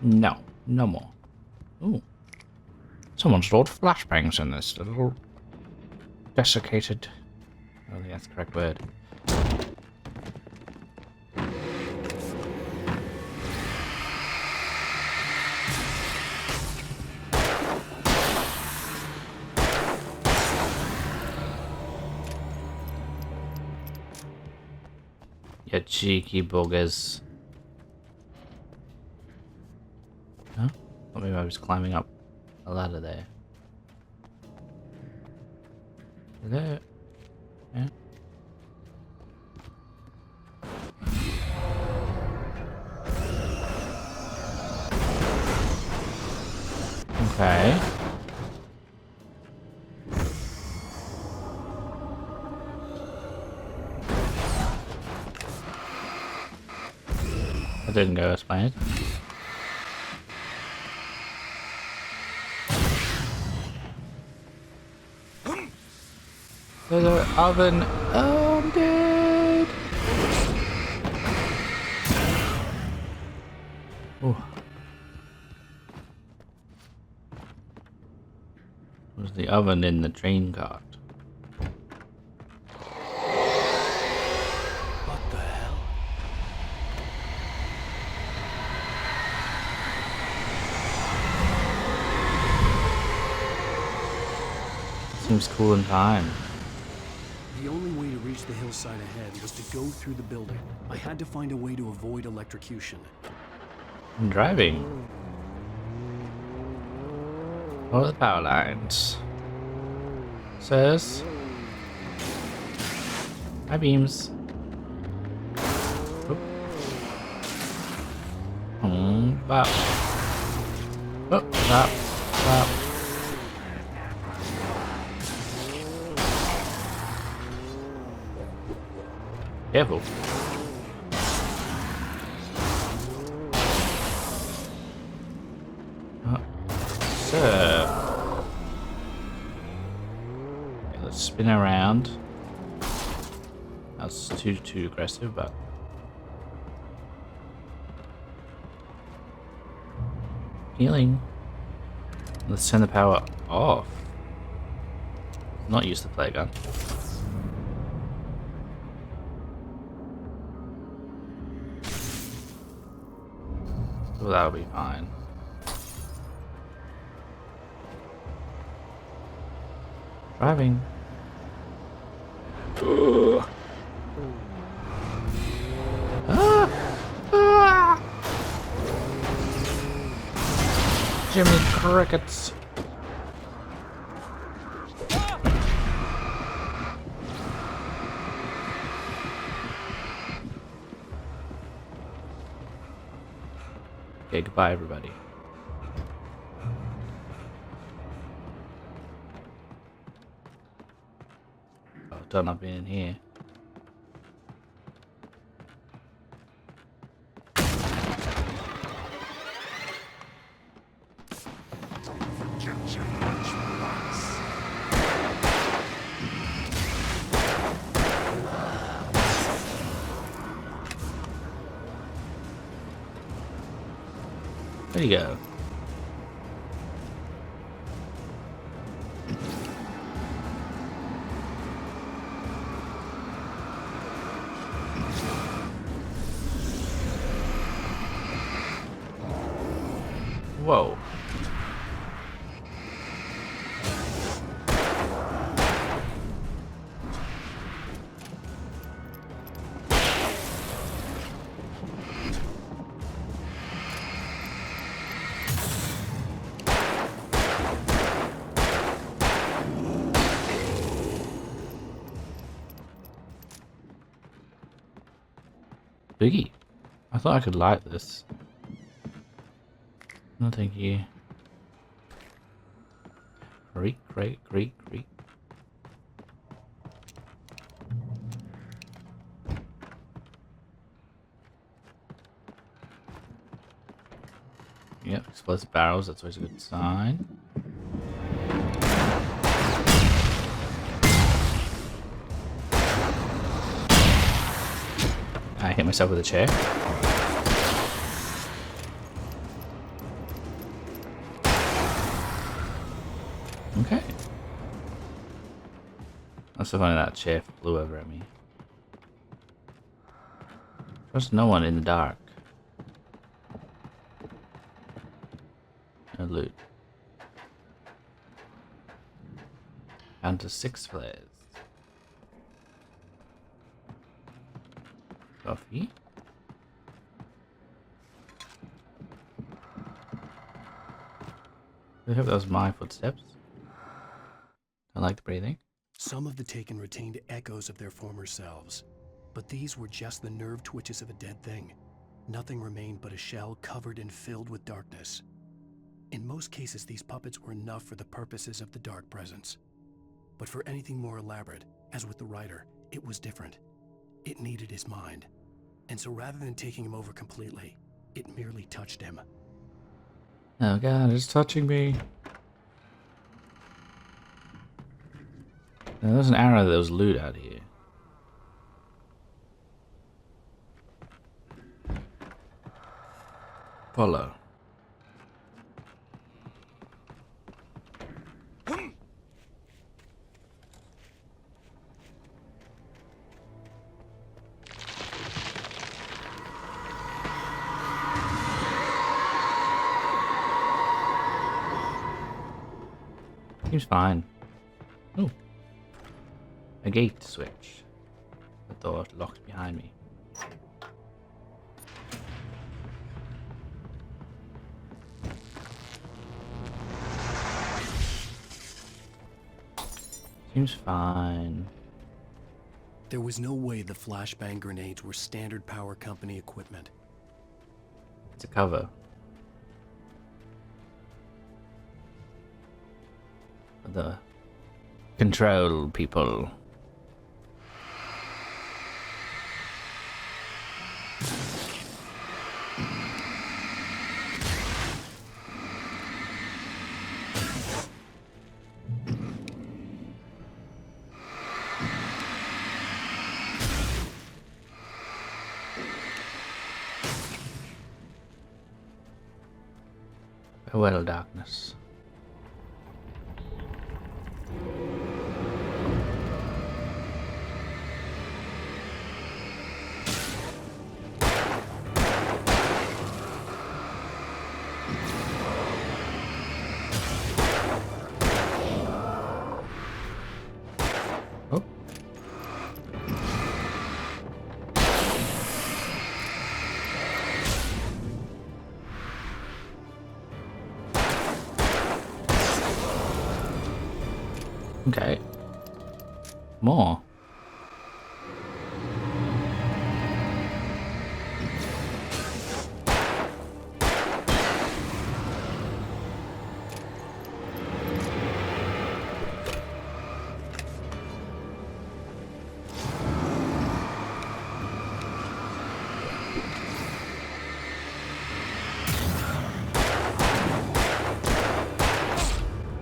No, no more. Ooh. Someone stored flashbangs in this little desiccated. I don't think that's the correct word. You cheeky buggers. Huh? Or maybe I was climbing up a ladder there. Hello? Yeah. Okay. That didn't go as planned. There's an oven. Oh, I'm dead. Oh. Was the oven in the train cart? What the hell? Seems cool in time. The only way to reach the hillside ahead was to go through the building. I had to find a way to avoid electrocution. I'm driving. Over the power lines. Says. Hi, beams. Oop. Bop. Oh, bop. Bop. Careful. So, okay, let's spin around. That's too aggressive, but healing. Let's turn the power off. Not use the flare gun. Well, that'll be fine. Driving. Jimmy Crickets. Okay, goodbye, everybody. Oh, don't have been in here. There you go. Whoa. Biggie. I thought I could light this. No, thank you. Great. Yep, explosive barrels, that's always a good sign. I hit myself with a chair. Okay. That's so funny that chair flew over at me. There's no one in the dark. No loot. Down to 6 flares. Coffee. I hope that was my footsteps. I like the breathing. Some of the Taken retained echoes of their former selves, but these were just the nerve twitches of a dead thing. Nothing remained but a shell covered and filled with darkness. In most cases, these puppets were enough for the purposes of the dark presence. But for anything more elaborate, as with the writer, it was different. It needed his mind. And so rather than taking him over completely, it merely touched him. Oh god, it's touching me. Now, there's an arrow that was loot out here. Follow. Seems fine. Oh. A gate switch. The door locked behind me. Seems fine. There was no way the flashbang grenades were standard power company equipment. It's a cover. For the control people. Farewell, darkness. Oh. Okay. More.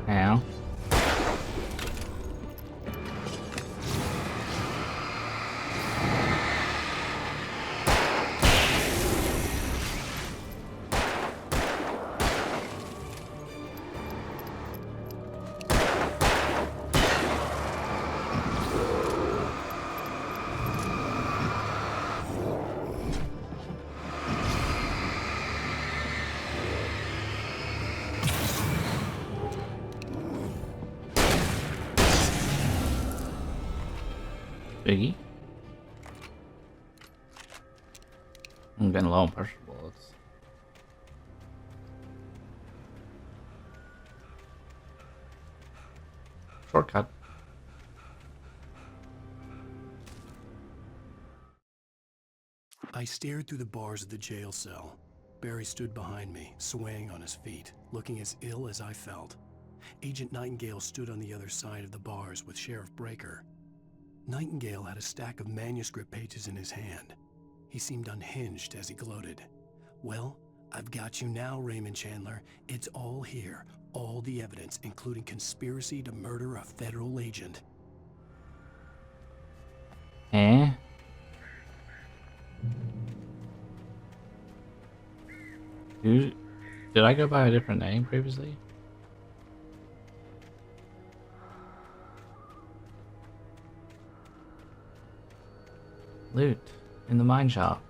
Ow. Biggie. I'm getting low on pressure bullets. Shortcut. I stared through the bars of the jail cell. Barry stood behind me, swaying on his feet, looking as ill as I felt. Agent Nightingale stood on the other side of the bars with Sheriff Breaker. Nightingale had a stack of manuscript pages in his hand. He seemed unhinged as he gloated. Well, I've got you now, Raymond Chandler. It's all here. All the evidence, including conspiracy to murder a federal agent. Eh? Did I go by a different name previously? Loot in the mine shaft.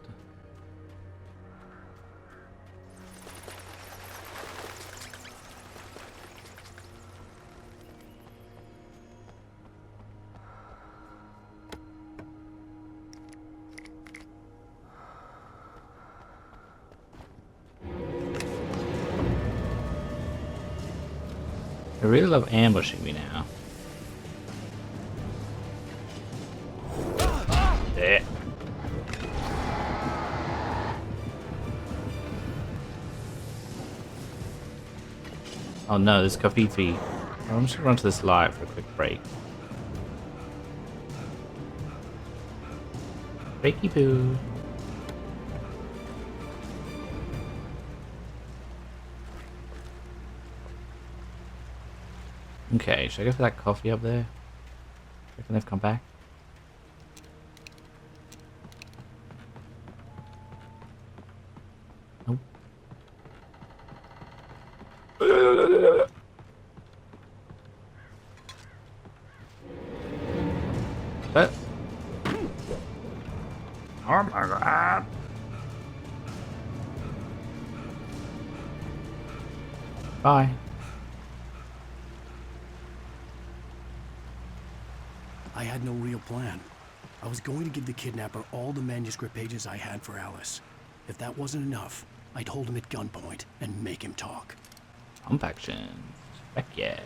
They really love ambushing me now. There. Oh no, there's Kafiti. I'm just gonna run to this light for a quick break. Breaky poo. Okay, should I go for that coffee up there? Reckon they've come back? Nope. What? Oh my god. Bye. I had no real plan. I was going to give the kidnapper all the manuscript pages I had for Alice. If that wasn't enough, I'd hold him at gunpoint and make him talk. Pump action. Heck yeah.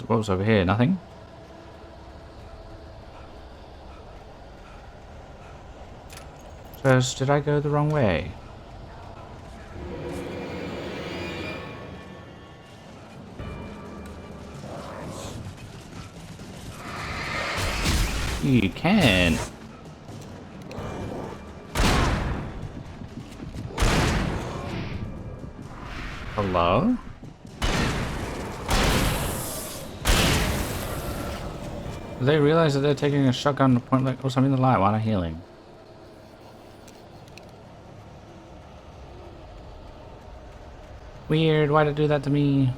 What was over here? Nothing? First, did I go the wrong way? You can. Hello? Do they realize that they're taking a shotgun to point like, oh, I'm in the light, why not healing? Weird, why'd it do that to me?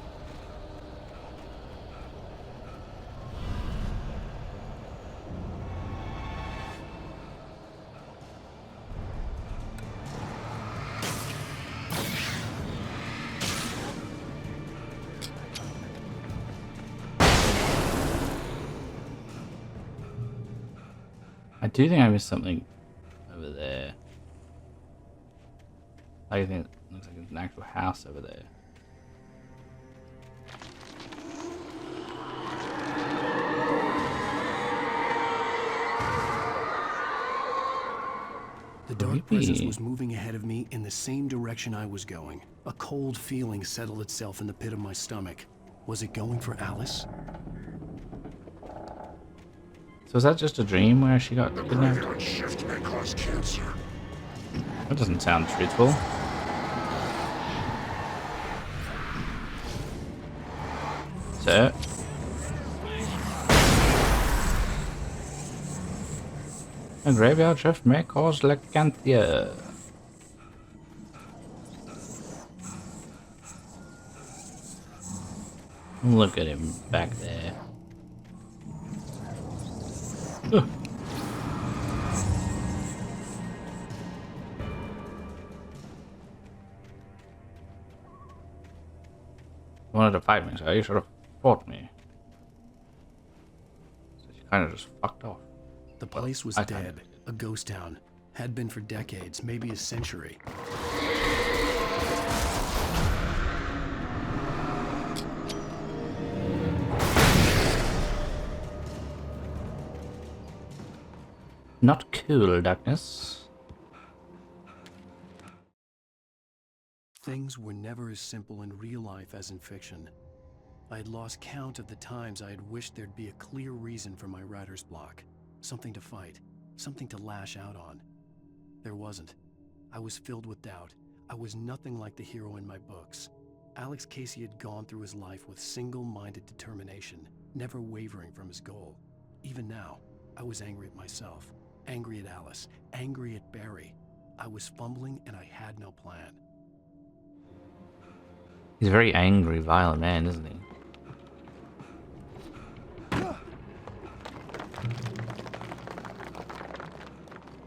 I do think I missed something over there. I think it looks like an actual house over there. The dark presence was moving ahead of me in the same direction I was going. A cold feeling settled itself in the pit of my stomach. Was it going for Alice? So is that just a dream where she got kidnapped? That doesn't sound truthful. So a graveyard shift may cause lycanthia. Look at him back there. Ugh. You wanted to fight me, so you should have fought me. So she kind of just fucked off. The place was dead, a ghost town. Had been for decades, maybe a century. Not cool, darkness. Things were never as simple in real life as in fiction. I had lost count of the times I had wished there'd be a clear reason for my writer's block. Something to fight, something to lash out on. There wasn't. I was filled with doubt. I was nothing like the hero in my books. Alex Casey had gone through his life with single-minded determination, never wavering from his goal. Even now, I was angry at myself, angry at Alice, angry at Barry. I was fumbling and I had no plan. He's a very angry, violent man, isn't he?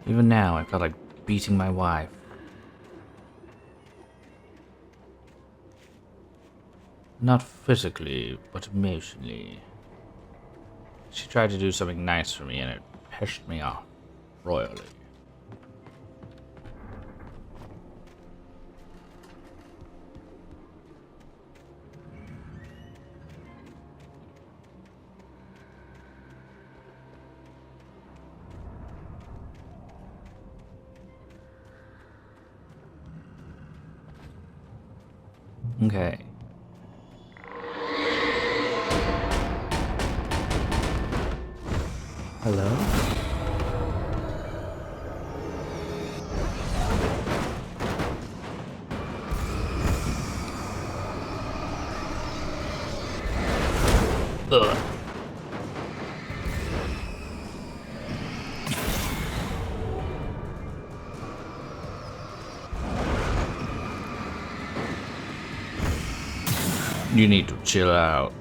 Even now, I felt like beating my wife. Not physically, but emotionally. She tried to do something nice for me and it pissed me off royally. Okay. Hello? Ugh. You need to chill out.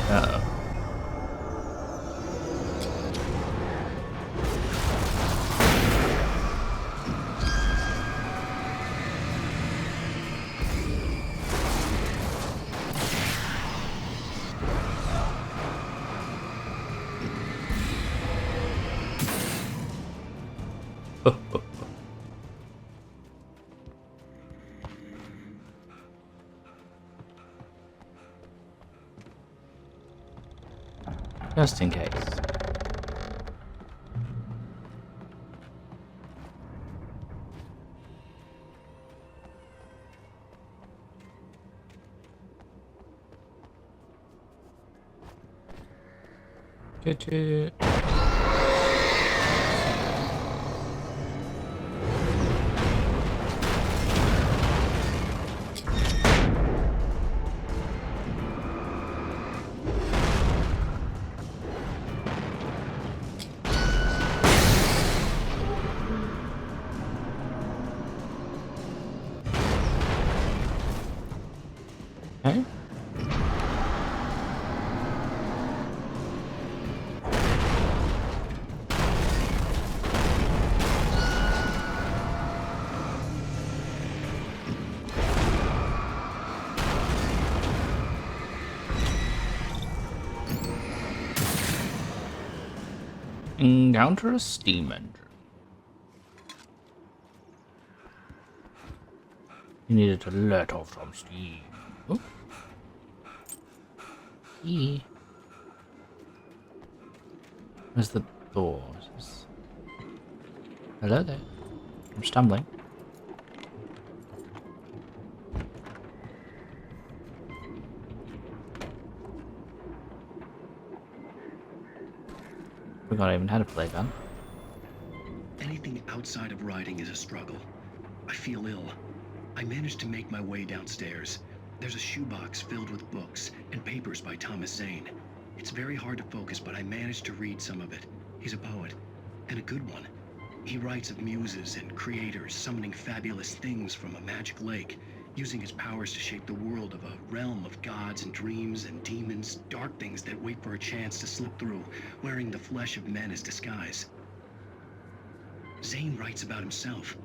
Uh-oh. Just in case. Choo-choo. Okay. Encounter a steam engine. You needed to let off some steam. Oh. E. Where's the door? Hello there. I'm stumbling. Forgot I even had a play gun. Anything outside of riding is a struggle. I feel ill. I managed to make my way downstairs. There's a shoebox filled with books and papers by Thomas Zane. It's very hard to focus, but I managed to read some of it. He's a poet, and a good one. He writes of muses and creators summoning fabulous things from a magic lake, using his powers to shape the world of a realm of gods and dreams and demons, dark things that wait for a chance to slip through, wearing the flesh of men as disguise. Zane writes about himself,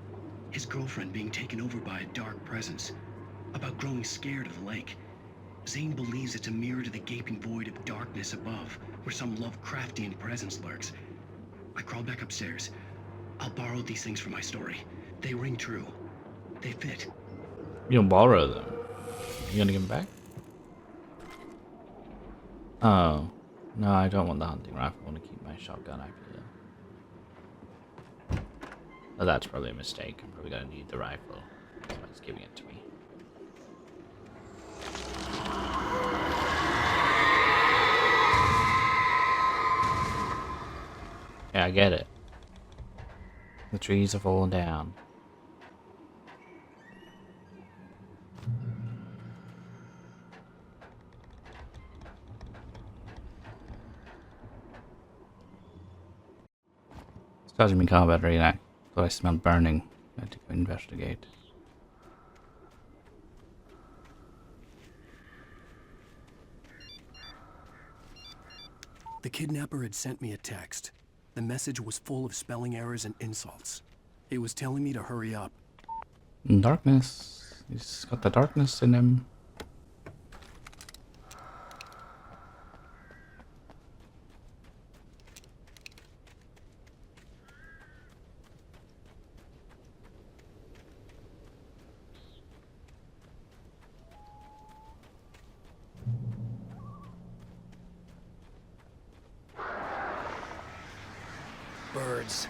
his girlfriend being taken over by a dark presence, about growing scared of the lake. Zane believes it's a mirror to the gaping void of darkness above, where some Lovecraftian presence lurks. I crawled back upstairs. I'll borrow these things for my story. They ring true. They fit. You'll borrow them. You gonna give them back? Oh. No, I don't want the hunting rifle. I want to keep my shotgun, actually. Oh, that's probably a mistake. I'm probably gonna need the rifle. That's why it's giving it to me. Yeah, I get it. The trees are falling down. Starting me car battery now. Thought I smelled burning. I had to go investigate. The kidnapper had sent me a text. The message was full of spelling errors and insults. It was telling me to hurry up. Darkness. He's got the darkness in him. Birds.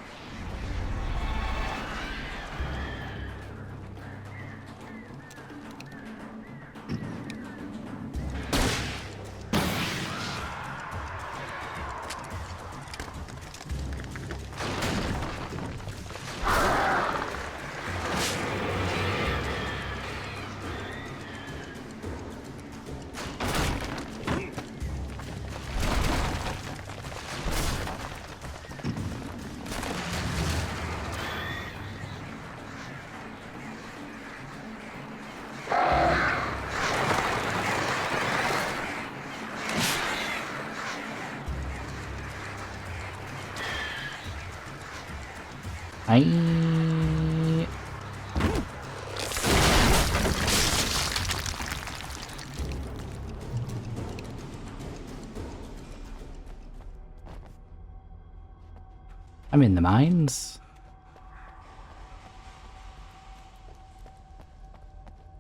I'm in the mines.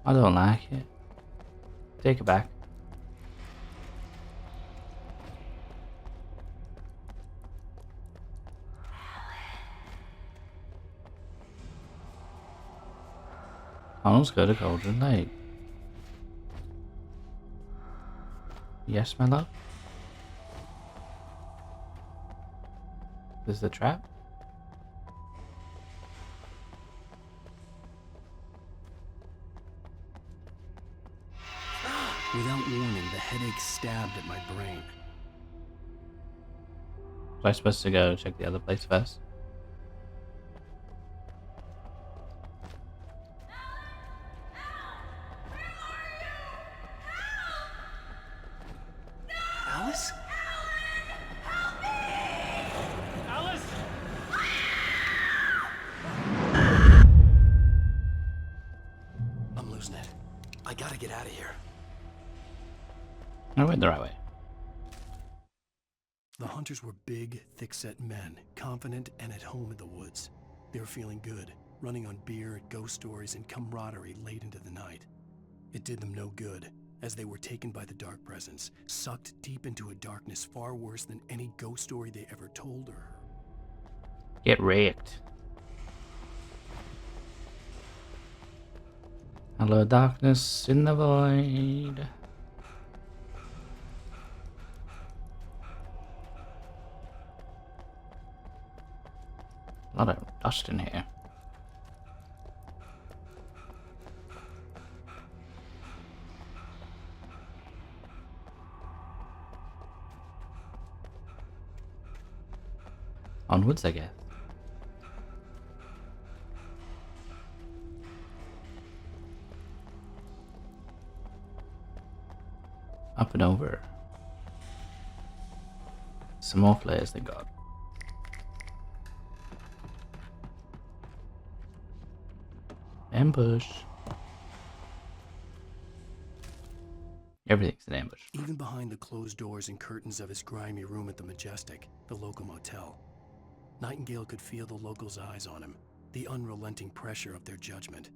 I don't like it. Take it back. Connell's go to Golden Lake. Yes, my love? This is the trap? Without warning, the headache stabbed at my brain. Was I supposed to go check the other place first? Alice? Alice! I'm losing it. I gotta get out of here. I went the right way. The hunters were big, thick-set men, confident and at home in the woods. They were feeling good, running on beer, ghost stories, and camaraderie late into the night. It did them no good, as they were taken by the dark presence, sucked deep into a darkness far worse than any ghost story they ever told or heard. Get wrecked. Hello, darkness in the void. A lot of dust in here. Onwards, I guess. Up and over. Some more flares they got. Ambush. Everything's an ambush. Even behind the closed doors and curtains of his grimy room at the Majestic, the local motel, Nightingale could feel the locals' eyes on him, the unrelenting pressure of their judgment.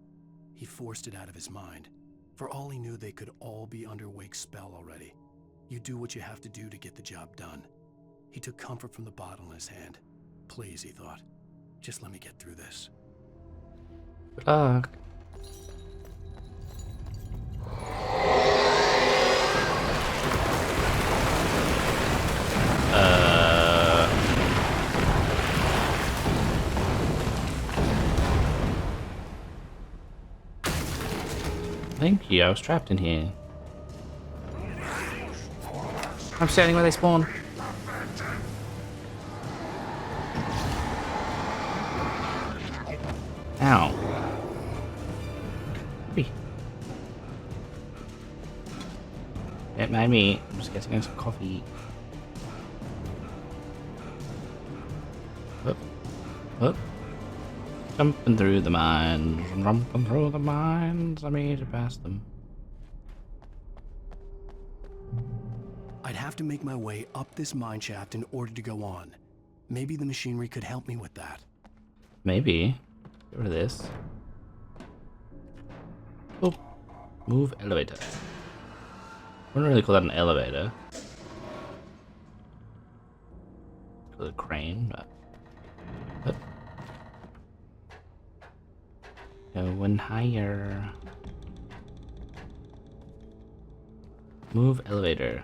He forced it out of his mind. For all he knew, they could all be under Wake's spell already. You do what you have to do to get the job done. He took comfort from the bottle in his hand. Please, he thought, just let me get through this. Good luck. Thank you, I was trapped in here. I'm standing where they spawn. Ow. Don't mind me, I'm just getting some coffee. Oh. Jumping through the mines. Jumping through the mines. I made it past them. I'd have to make my way up this mine shaft in order to go on. Maybe the machinery could help me with that. Maybe. Get rid of this. Oh. Move elevator. I wouldn't really call that an elevator. Call it a crane, but going higher. Move elevator.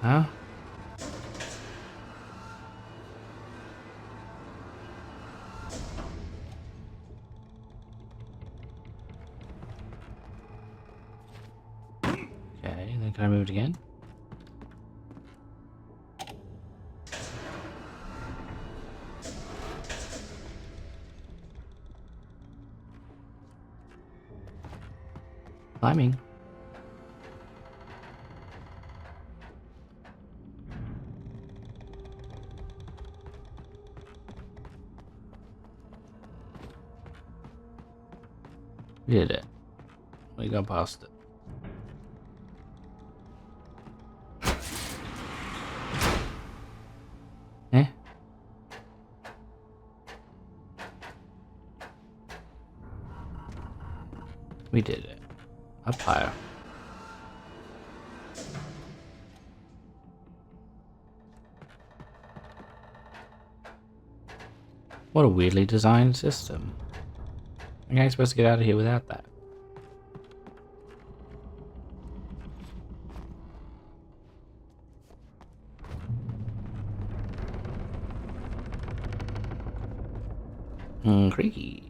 Huh? Okay, and then can I move it again? Climbing. We did it. We got past it. Eh? We did it. Up higher. What a weirdly designed system. How am I supposed to get out of here without that? Creaky.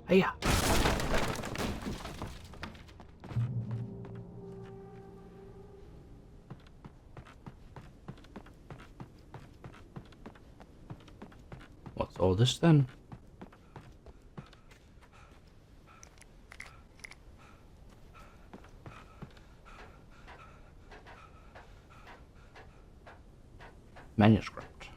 Hiya. What's all this then? Manuscript.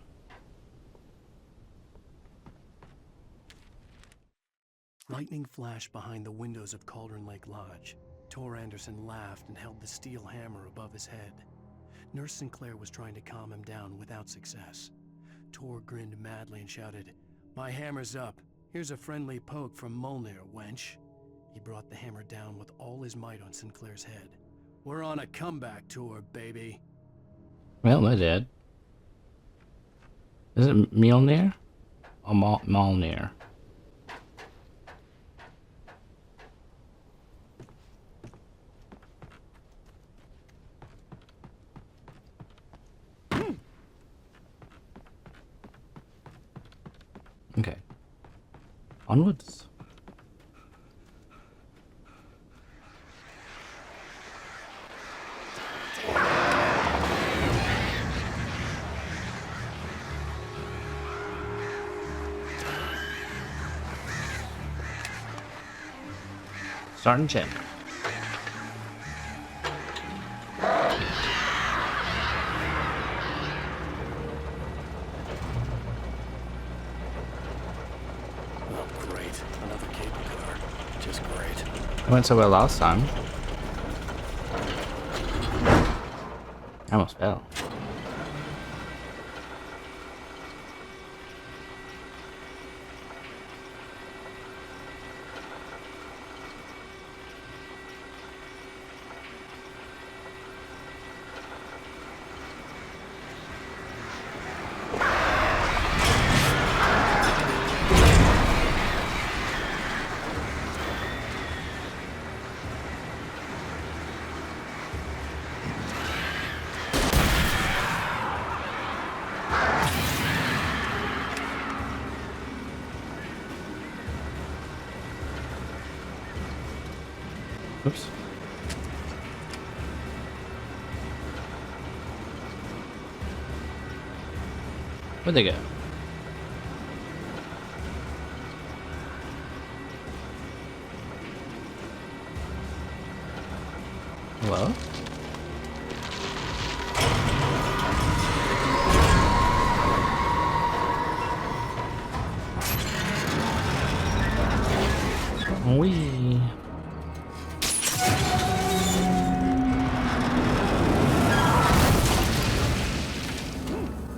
Lightning flashed behind the windows of Cauldron Lake Lodge. Tor Anderson laughed and held the steel hammer above his head. Nurse Sinclair was trying to calm him down without success. Tor grinned madly and shouted, "My hammer's up. Here's a friendly poke from Molnir, wench." He brought the hammer down with all his might on Sinclair's head. "We're on a comeback tour, baby." Well, they're dead. Is it Mjolnir? Or Molnir? Okay. Onwards. Starting chin. Went so well last time. I almost fell. Oops. Where'd they go? Hello? Wee.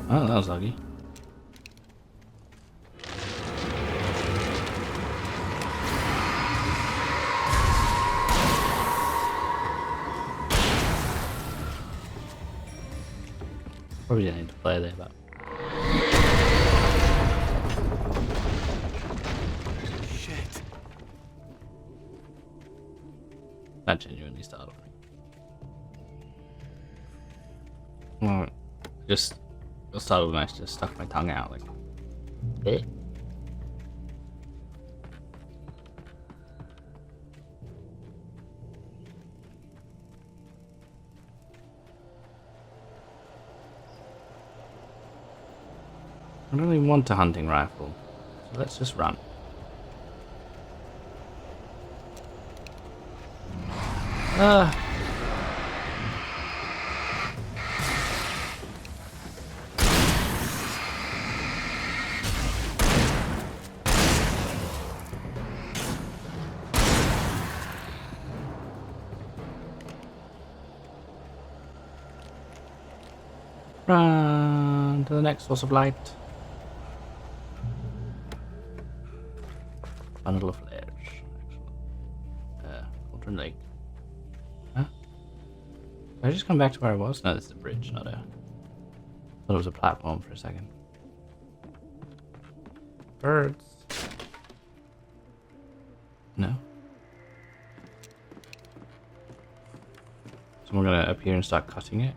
Oh, that was lucky. Probably didn't need to play there, but Shit. that genuinely startled me. Well, just startled when I just stuck my tongue out like. Eh? I don't even want a hunting rifle, so let's just run. Run to the next source of light. Bundle of flares. Excellent. Cauldron Lake. Huh? Did I just come back to where I was? No, this is a bridge, not a... thought it was a platform for a second. Birds. No? So we're gonna appear and start cutting it?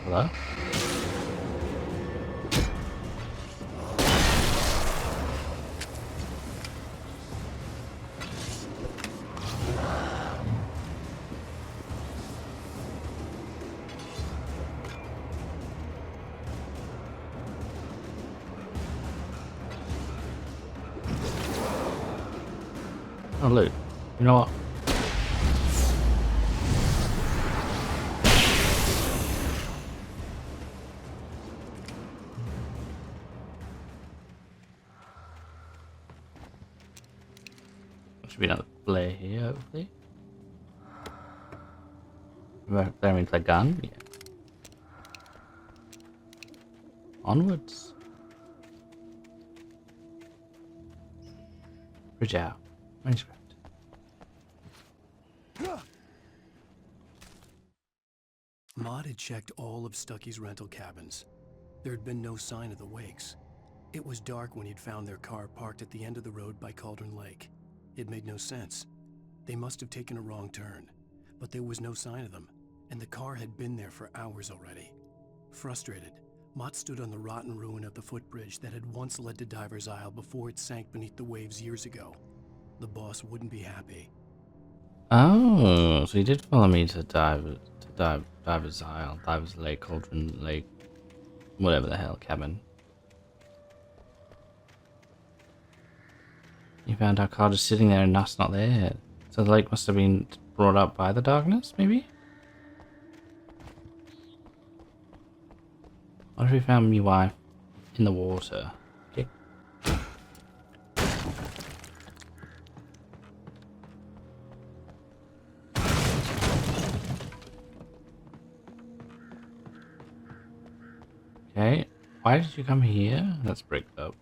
Hello? Oh, loot. You know what? Should be another flare here, hopefully. Flare means like gun? Yeah. Onwards. Bridge out. Manuscript. Maud had checked all of Stucky's rental cabins. There had been no sign of the Wakes. It was dark when he'd found their car parked at the end of the road by Cauldron Lake. It made no sense. They must have taken a wrong turn, but there was no sign of them, and the car had been there for hours already. Frustrated, Mott stood on the rotten ruin of the footbridge that had once led to Diver's Isle before it sank beneath the waves years ago. The boss wouldn't be happy. Oh, so he did follow me to Diver's Isle, Diver's Lake, Cauldron Lake, whatever the hell, cabin. He found our car just sitting there and us not there. So the lake must have been brought up by the darkness, maybe? What if we found me wife in the water? Okay. Okay, why did you come here? That's bricked up.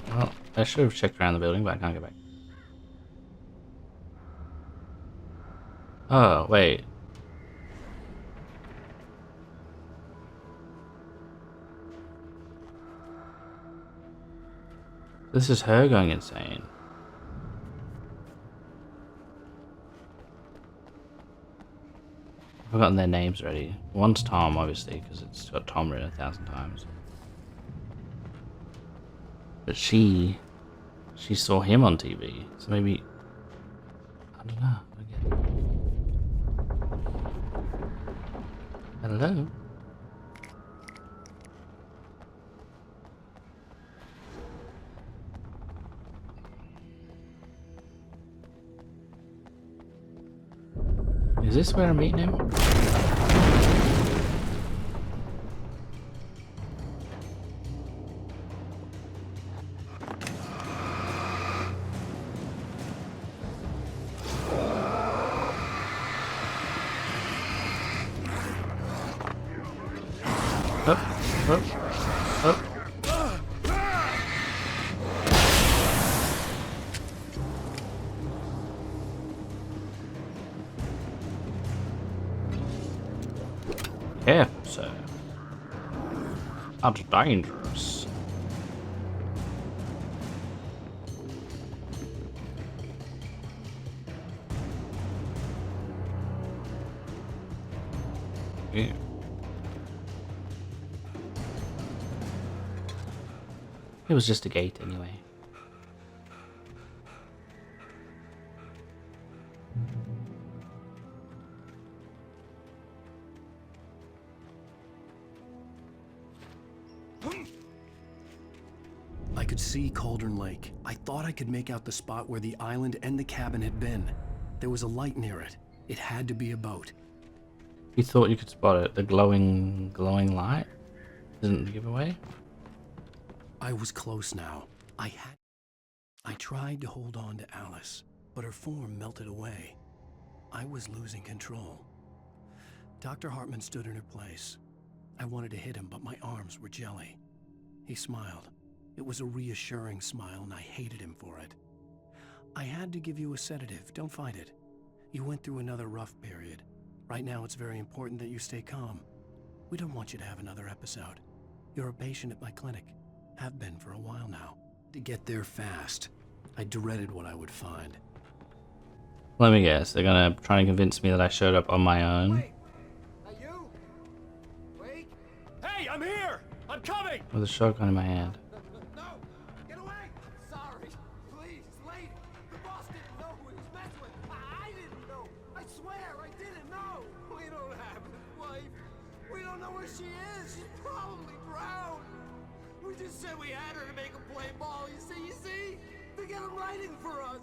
Well, I should have checked around the building, but I can't get back. Oh, wait. This is her going insane. I've forgotten their names already. One's Tom, obviously, because it's got Tom written 1,000 times. But she saw him on TV, so maybe, I don't know. Hello? Is this where I'm meeting him? Up, up, up. Careful, sir. That's dangerous. Yeah. It was just a gate anyway. I could see Cauldron Lake. I thought I could make out the spot where the island and the cabin had been. There was a light near it. It had to be a boat. You thought you could spot it? The glowing light? Isn't the giveaway? I was close now. I tried to hold on to Alice, but her form melted away. I was losing control. Dr. Hartman stood in her place. I wanted to hit him, but my arms were jelly. He smiled. It was a reassuring smile, and I hated him for it. I had to give you a sedative. Don't fight it. You went through another rough period. Right now, it's very important that you stay calm. We don't want you to have another episode. You're a patient at my clinic. Have been for a while now. To get there fast. I dreaded what I would find. Let me guess. They're gonna try and convince me that I showed up on my own. Wait. Are you? Wait. Hey, I'm here! I'm coming! With a shotgun in my hand. No! Get away! Sorry. Please, lady. The boss didn't know who he was messing with. I didn't know. I swear I didn't know. We don't have his wife. We don't know where she is. She's probably drowned. We just said we had her to make him play ball. You see? To get him writing for us.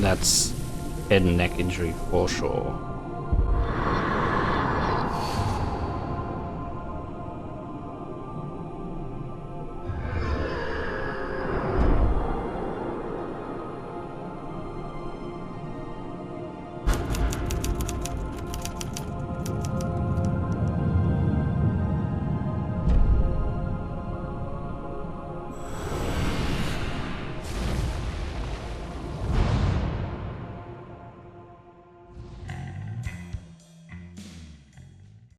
That's head and neck injury for sure.